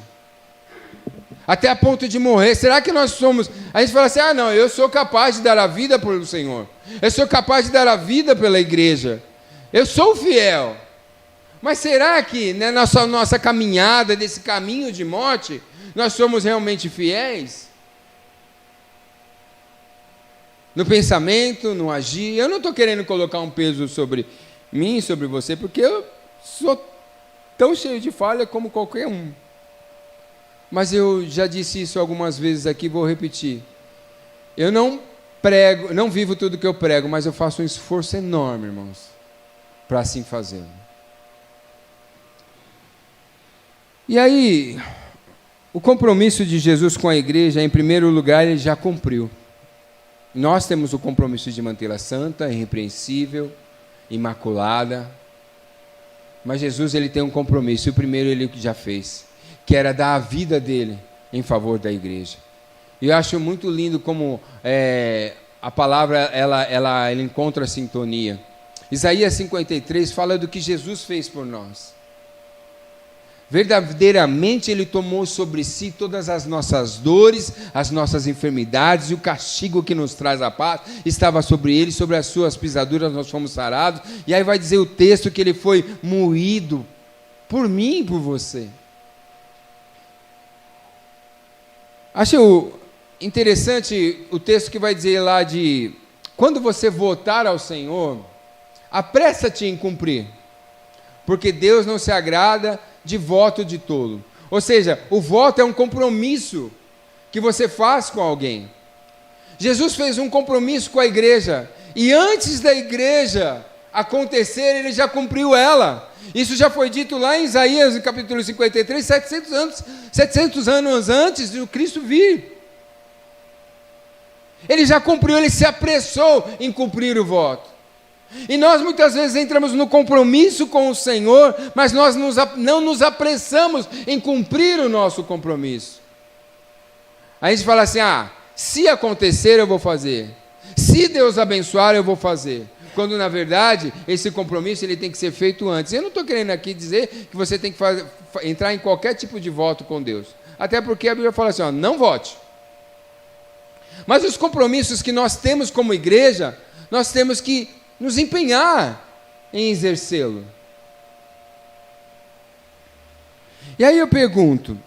Até a ponto de morrer. Será que nós somos... A gente fala assim, não, eu sou capaz de dar a vida pelo Senhor. Eu sou capaz de dar a vida pela igreja. Eu sou fiel. Mas será que na nossa caminhada, desse caminho de morte, nós somos realmente fiéis? No pensamento, no agir. Eu não estou querendo colocar um peso sobre mim, sobre você, porque eu sou tão cheio de falha como qualquer um. Mas eu já disse isso algumas vezes aqui, vou repetir. Eu não prego, não vivo tudo que eu prego, mas eu faço um esforço enorme, irmãos, para assim fazê-lo. E aí, o compromisso de Jesus com a igreja, em primeiro lugar, ele já cumpriu. Nós temos o compromisso de mantê-la santa, irrepreensível, imaculada. Mas Jesus ele tem um compromisso, e o primeiro ele já fez, que era dar a vida dele em favor da igreja. E eu acho muito lindo como a palavra ela encontra sintonia. Isaías 53 fala do que Jesus fez por nós. Verdadeiramente ele tomou sobre si todas as nossas dores, as nossas enfermidades, e o castigo que nos traz a paz estava sobre ele, sobre as suas pisaduras nós fomos sarados. E aí vai dizer o texto que ele foi moído por mim e por você. Acho interessante o texto que vai dizer lá de quando você votar ao Senhor, apressa-te em cumprir, porque Deus não se agrada de voto de tolo. Ou seja, o voto é um compromisso que você faz com alguém. Jesus fez um compromisso com a igreja, e antes da igreja acontecer, ele já cumpriu ela. Isso já foi dito lá em Isaías, no capítulo 53, 700 anos antes de Cristo vir. Ele já cumpriu, ele se apressou em cumprir o voto. E nós muitas vezes entramos no compromisso com o Senhor, mas nós não nos apressamos em cumprir o nosso compromisso. A gente fala assim, se acontecer eu vou fazer, se Deus abençoar eu vou fazer, quando na verdade esse compromisso ele tem que ser feito antes. Eu não estou querendo aqui dizer que você tem que entrar em qualquer tipo de voto com Deus, até porque a Bíblia fala assim, não vote. Mas os compromissos que nós temos como igreja, nós temos que nos empenhar em exercê-lo. E aí eu pergunto,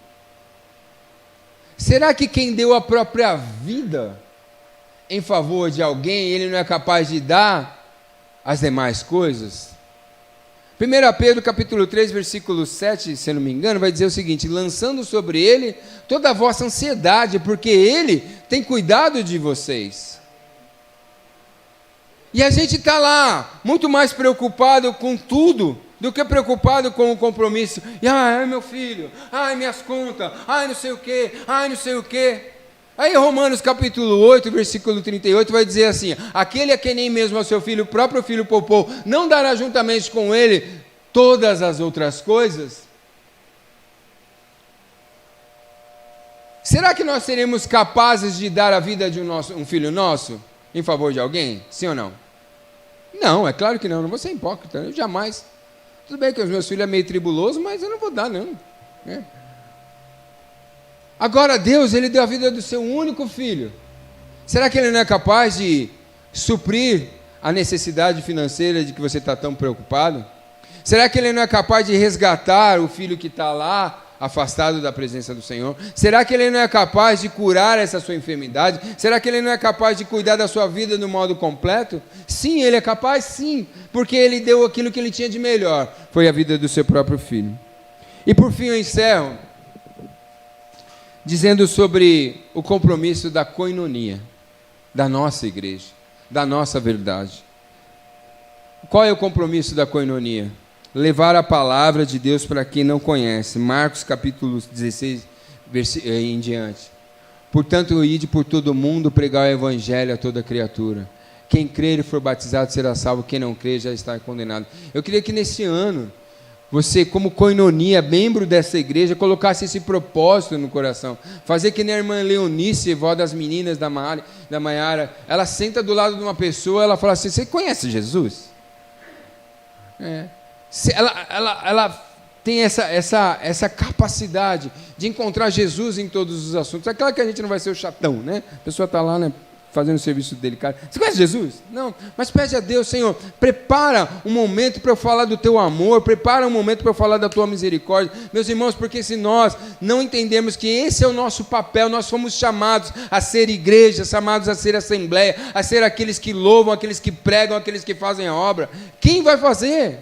será que quem deu a própria vida em favor de alguém, ele não é capaz de dar as demais coisas? 1 Pedro capítulo 3, versículo 7, se não me engano, vai dizer o seguinte: lançando sobre ele toda a vossa ansiedade, porque ele tem cuidado de vocês. E a gente está lá, muito mais preocupado com tudo, do que preocupado com o compromisso. E, ai meu filho, ai minhas contas, ai não sei o quê, ai não sei o quê. Aí Romanos capítulo 8, versículo 38 vai dizer assim: aquele a quem nem mesmo ao seu filho, o próprio filho poupou, não dará juntamente com ele todas as outras coisas? Será que nós seremos capazes de dar a vida de um filho nosso em favor de alguém? Sim ou não? Não, é claro que não vou ser hipócrita, eu jamais. Tudo bem que os meus filhos é meio tribuloso, mas eu não vou dar não, né? Agora Deus, Ele deu a vida do seu único filho. Será que Ele não é capaz de suprir a necessidade financeira de que você está tão preocupado? Será que Ele não é capaz de resgatar o filho que está lá, afastado da presença do Senhor? Será que Ele não é capaz de curar essa sua enfermidade? Será que Ele não é capaz de cuidar da sua vida no modo completo? Sim, Ele é capaz, sim, porque Ele deu aquilo que Ele tinha de melhor, foi a vida do seu próprio filho. E por fim eu encerro dizendo sobre o compromisso da coinonia, da nossa igreja, da nossa verdade. Qual é o compromisso da coinonia? Levar a palavra de Deus para quem não conhece. Marcos capítulo 16, em diante. Portanto, ide por todo o mundo pregar o evangelho a toda criatura. Quem crer e for batizado será salvo, quem não crer já está condenado. Eu queria que nesse ano, você, como coinonia, membro dessa igreja, colocasse esse propósito no coração. Fazer que nem a irmã Leonice, vó das meninas da Maiara, ela senta do lado de uma pessoa, ela fala assim: você conhece Jesus? Ela tem essa capacidade de encontrar Jesus em todos os assuntos. É claro que a gente não vai ser o chatão, né? A pessoa está lá, né, fazendo o serviço dele, cara. Você conhece Jesus? Não, mas pede a Deus: Senhor, prepara um momento para eu falar do teu amor, prepara um momento para eu falar da tua misericórdia. Meus irmãos, porque se nós não entendemos que esse é o nosso papel, nós fomos chamados a ser igreja, chamados a ser assembleia, a ser aqueles que louvam, aqueles que pregam, aqueles que fazem a obra. Quem vai fazer?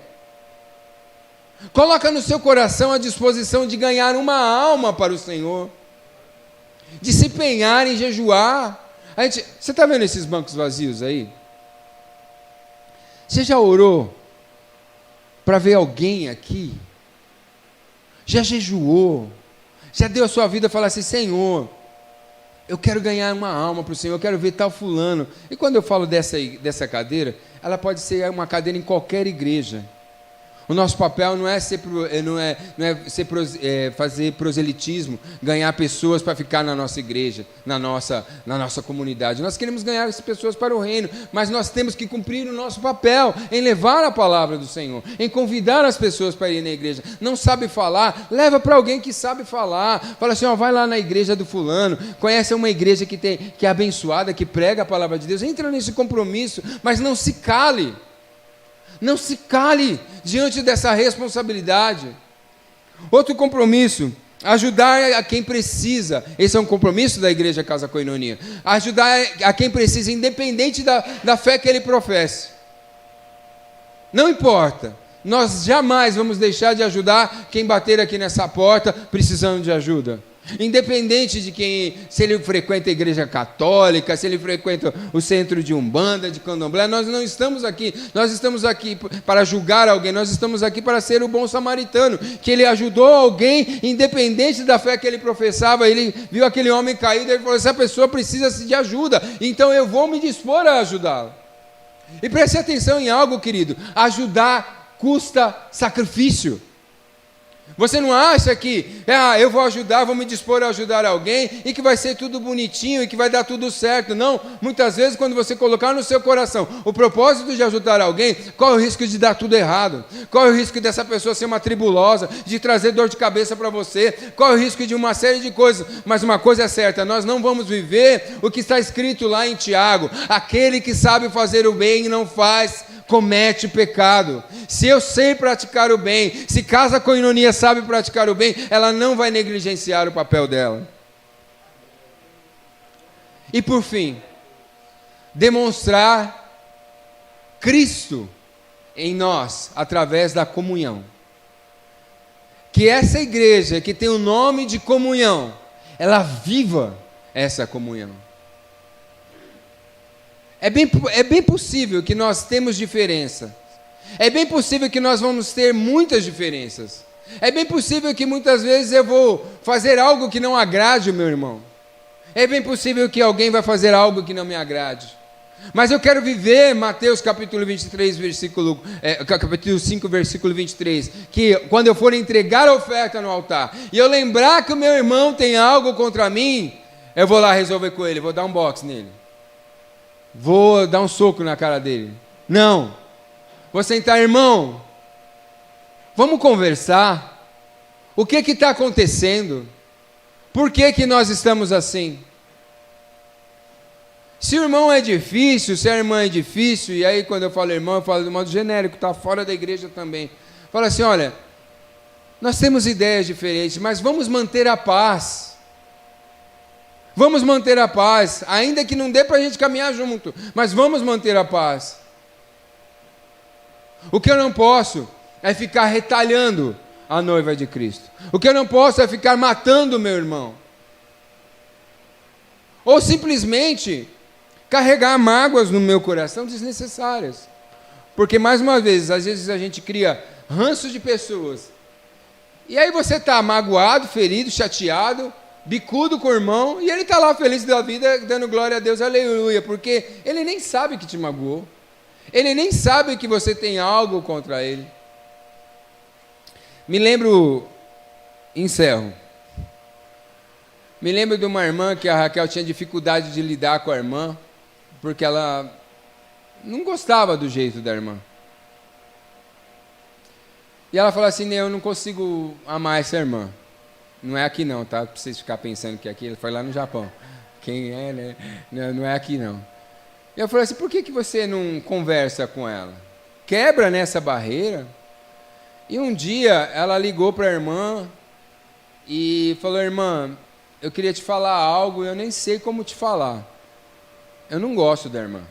Coloca no seu coração a disposição de ganhar uma alma para o Senhor, de se empenhar em jejuar. Você está vendo esses bancos vazios aí? Você já orou para ver alguém aqui? Já jejuou? Já deu a sua vida e falou assim: Senhor, eu quero ganhar uma alma para o Senhor, eu quero ver tal fulano. E quando eu falo dessa cadeira, ela pode ser uma cadeira em qualquer igreja. O nosso papel não é fazer proselitismo, ganhar pessoas para ficar na nossa igreja, na nossa comunidade. Nós queremos ganhar essas pessoas para o reino, mas nós temos que cumprir o nosso papel em levar a palavra do Senhor, em convidar as pessoas para ir na igreja. Não sabe falar? Leva para alguém que sabe falar. Fala assim: ó, vai lá na igreja do fulano, conhece uma igreja que é abençoada, que prega a palavra de Deus. Entra nesse compromisso, mas não se cale. Não se cale diante dessa responsabilidade. Outro compromisso: ajudar a quem precisa. Esse é um compromisso da Igreja Casa Coinonia. Ajudar a quem precisa, independente da fé que ele professe. Não importa. Nós jamais vamos deixar de ajudar quem bater aqui nessa porta precisando de ajuda. Independente de se ele frequenta a igreja católica, se ele frequenta o centro de Umbanda, de Candomblé, nós não estamos aqui para julgar alguém, nós estamos aqui para ser o bom samaritano, que ele ajudou alguém, independente da fé que ele professava. Ele viu aquele homem caído e ele falou: essa pessoa precisa de ajuda, então eu vou me dispor a ajudá-la. E preste atenção em algo, querido: ajudar custa sacrifício. Você não acha que eu vou ajudar, vou me dispor a ajudar alguém e que vai ser tudo bonitinho e que vai dar tudo certo? Não, muitas vezes quando você colocar no seu coração o propósito de ajudar alguém, qual é o risco de dar tudo errado? Qual é o risco dessa pessoa ser uma tribulosa, de trazer dor de cabeça para você? Qual é o risco de uma série de coisas? Mas uma coisa é certa: nós não vamos viver o que está escrito lá em Tiago: aquele que sabe fazer o bem e não faz, comete pecado. Se eu sei praticar o bem, se Casa Coinonia sabe praticar o bem, ela não vai negligenciar o papel dela. E por fim, demonstrar Cristo em nós através da comunhão. Que essa igreja que tem o nome de comunhão, ela viva essa comunhão. É bem possível que nós temos diferença. É bem possível que nós vamos ter muitas diferenças. É bem possível que muitas vezes eu vou fazer algo que não agrade o meu irmão. É bem possível que alguém vai fazer algo que não me agrade. Mas eu quero viver Mateus capítulo 23, capítulo 5, versículo 23, que quando eu for entregar a oferta no altar, e eu lembrar que o meu irmão tem algo contra mim, eu vou lá resolver com ele, vou dar um boxe nele. Vou dar um soco na cara dele. Não. Vou sentar, irmão, vamos conversar. O que está acontecendo? Por que nós estamos assim? Se o irmão é difícil, se a irmã é difícil, e aí quando eu falo irmão, eu falo de modo genérico, está fora da igreja também. Fala assim, olha, nós temos ideias diferentes, mas vamos manter a paz. Vamos manter a paz, ainda que não dê para a gente caminhar junto, mas vamos manter a paz. O que eu não posso é ficar retalhando a noiva de Cristo. O que eu não posso é ficar matando o meu irmão. Ou simplesmente carregar mágoas no meu coração desnecessárias. Porque, mais uma vez, às vezes a gente cria ranço de pessoas. E aí você está magoado, ferido, chateado, bicudo com o irmão, e ele está lá feliz da vida, dando glória a Deus, aleluia, porque ele nem sabe que te magoou. Ele nem sabe que você tem algo contra ele. Encerro. Me lembro de uma irmã que a Raquel tinha dificuldade de lidar com a irmã, porque ela não gostava do jeito da irmã. E ela falou assim, eu não consigo amar essa irmã. Não é aqui não, tá? Pra vocês ficarem pensando que é aqui, ele foi lá no Japão. Quem é, né? Não é aqui não. E eu falei assim, por que você não conversa com ela? Quebra nessa barreira. E um dia ela ligou para a irmã e falou, irmã, eu queria te falar algo, eu nem sei como te falar. Eu não gosto da irmã.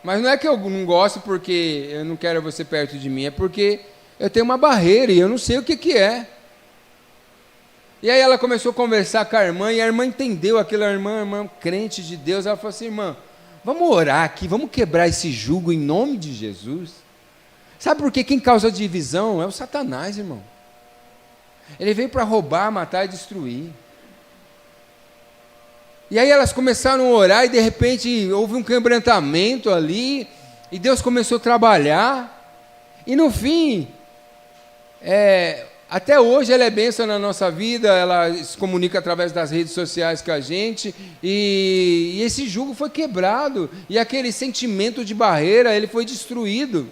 Mas não é que eu não gosto porque eu não quero você perto de mim, é porque eu tenho uma barreira e eu não sei o que é. E aí ela começou a conversar com a irmã, e a irmã entendeu aquilo, a irmã crente de Deus, ela falou assim, irmã, vamos orar aqui, vamos quebrar esse jugo em nome de Jesus. Sabe por quê? Quem causa divisão é o Satanás, irmão. Ele veio para roubar, matar e destruir. E aí elas começaram a orar, e de repente houve um quebrantamento ali, e Deus começou a trabalhar, e no fim, até hoje ela é bênção na nossa vida, ela se comunica através das redes sociais com a gente, e esse jugo foi quebrado, e aquele sentimento de barreira, ele foi destruído.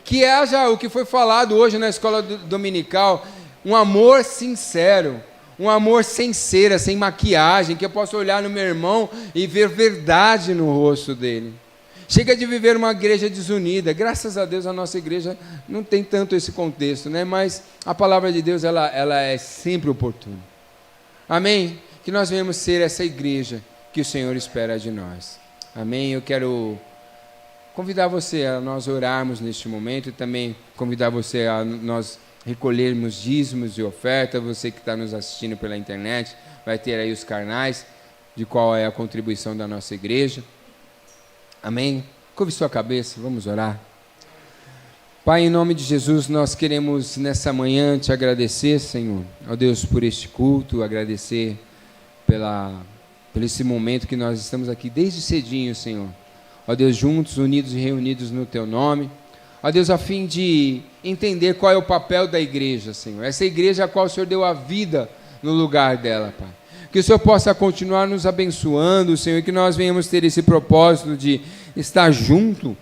Que haja o que foi falado hoje na escola dominical, um amor sincero, um amor sem cera, sem maquiagem, que eu possa olhar no meu irmão e ver verdade no rosto dele. Chega de viver uma igreja desunida. Graças a Deus a nossa igreja não tem tanto esse contexto, né? Mas a palavra de Deus ela é sempre oportuna. Amém? Que nós venhamos ser essa igreja que o Senhor espera de nós. Amém? Eu quero convidar você a nós orarmos neste momento e também convidar você a nós recolhermos dízimos e oferta. Você que está nos assistindo pela internet vai ter aí os canais de qual é a contribuição da nossa igreja. Amém? Curve sua cabeça, vamos orar. Pai, em nome de Jesus, nós queremos nessa manhã te agradecer, Senhor, ó Deus, por este culto, agradecer por esse momento que nós estamos aqui desde cedinho, Senhor. Ó Deus, juntos, unidos e reunidos no Teu nome. Ó Deus, a fim de entender qual é o papel da igreja, Senhor. Essa igreja a qual o Senhor deu a vida no lugar dela, Pai. Que o Senhor possa continuar nos abençoando, Senhor, e que nós venhamos ter esse propósito de estar junto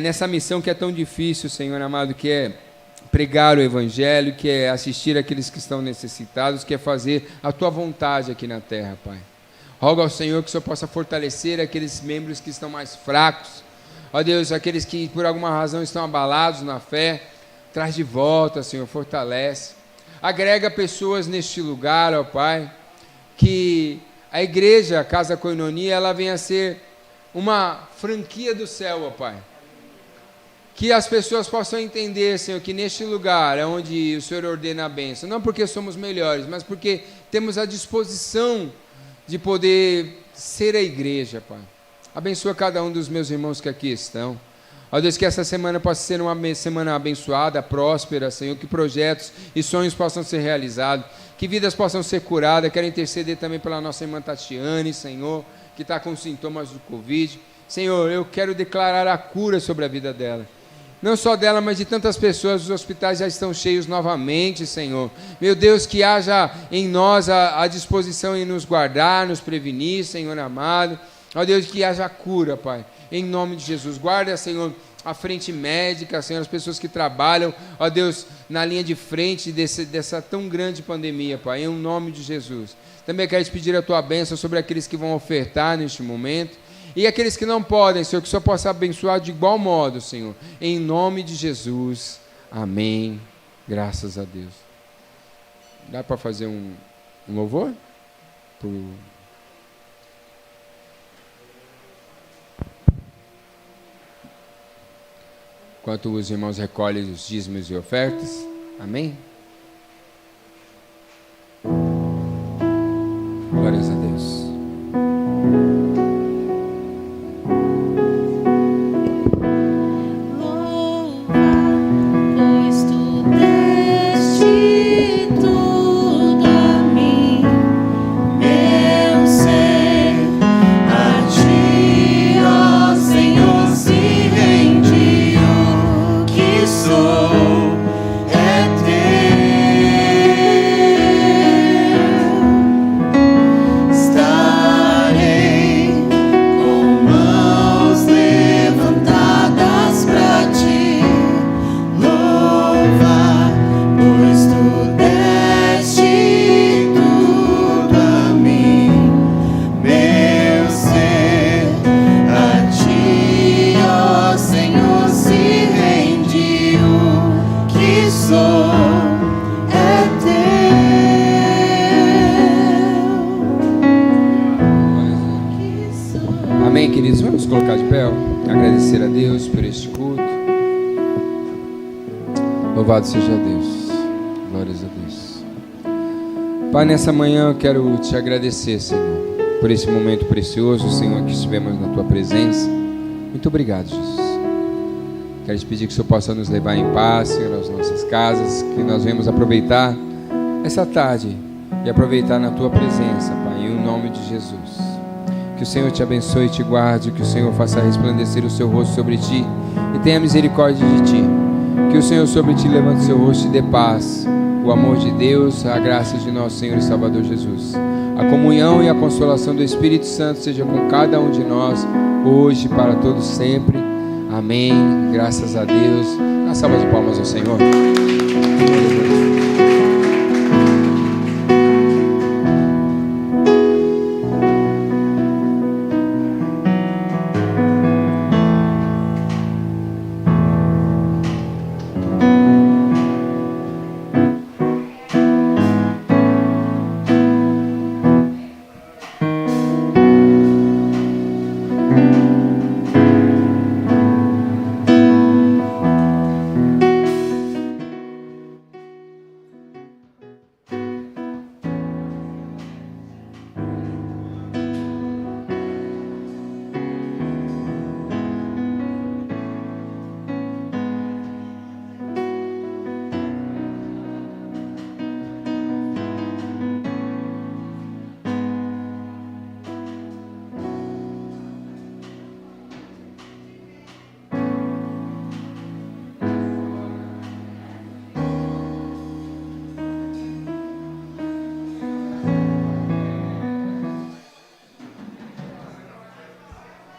nessa missão que é tão difícil, Senhor amado, que é pregar o Evangelho, que é assistir aqueles que estão necessitados, que é fazer a Tua vontade aqui na terra, Pai. Rogo ao Senhor que o Senhor possa fortalecer aqueles membros que estão mais fracos. Ó Deus, aqueles que por alguma razão estão abalados na fé, traz de volta, Senhor, fortalece. Agrega pessoas neste lugar, ó Pai, que a igreja, a Casa Koinonia, ela venha a ser uma franquia do céu, ó Pai. Que as pessoas possam entender, Senhor, que neste lugar é onde o Senhor ordena a bênção, não porque somos melhores, mas porque temos a disposição de poder ser a igreja, Pai. Abençoa cada um dos meus irmãos que aqui estão. Ó Deus, que essa semana possa ser uma semana abençoada, próspera, Senhor, que projetos e sonhos possam ser realizados, que vidas possam ser curadas. Quero interceder também pela nossa irmã Tatiane, Senhor, que está com sintomas do Covid. Senhor, eu quero declarar a cura sobre a vida dela. Não só dela, mas de tantas pessoas. Os hospitais já estão cheios novamente, Senhor. Meu Deus, que haja em nós a disposição em nos guardar, nos prevenir, Senhor amado. Ó Deus, que haja cura, Pai, em nome de Jesus. Guarda, Senhor, a frente médica, Senhor, as pessoas que trabalham, ó Deus, na linha de frente dessa tão grande pandemia, Pai, em nome de Jesus. Também quero te pedir a Tua bênção sobre aqueles que vão ofertar neste momento. E aqueles que não podem, Senhor, que só possa abençoar de igual modo, Senhor. Em nome de Jesus. Amém. Graças a Deus. Dá para fazer um louvor? Enquanto os irmãos recolhem os dízimos e ofertas. Amém? Glórias a Deus. Amém, queridos? Vamos colocar de pé, agradecer a Deus por este culto. Louvado seja Deus. Glórias a Deus. Pai, nessa manhã eu quero te agradecer, Senhor, por esse momento precioso, Senhor, que estivemos na Tua presença. Muito obrigado, Jesus. Quero te pedir que o Senhor possa nos levar em paz, Senhor, às nossas casas, que nós venhamos aproveitar essa tarde e aproveitar na Tua presença, Pai, em nome de Jesus. Que o Senhor te abençoe e te guarde, que o Senhor faça resplandecer o seu rosto sobre ti e tenha misericórdia de ti. Que o Senhor sobre ti levante o seu rosto e dê paz. O amor de Deus, a graça de nosso Senhor e Salvador Jesus, a comunhão e a consolação do Espírito Santo seja com cada um de nós, hoje e para todos sempre. Amém. Graças a Deus. Uma salva de palmas ao Senhor.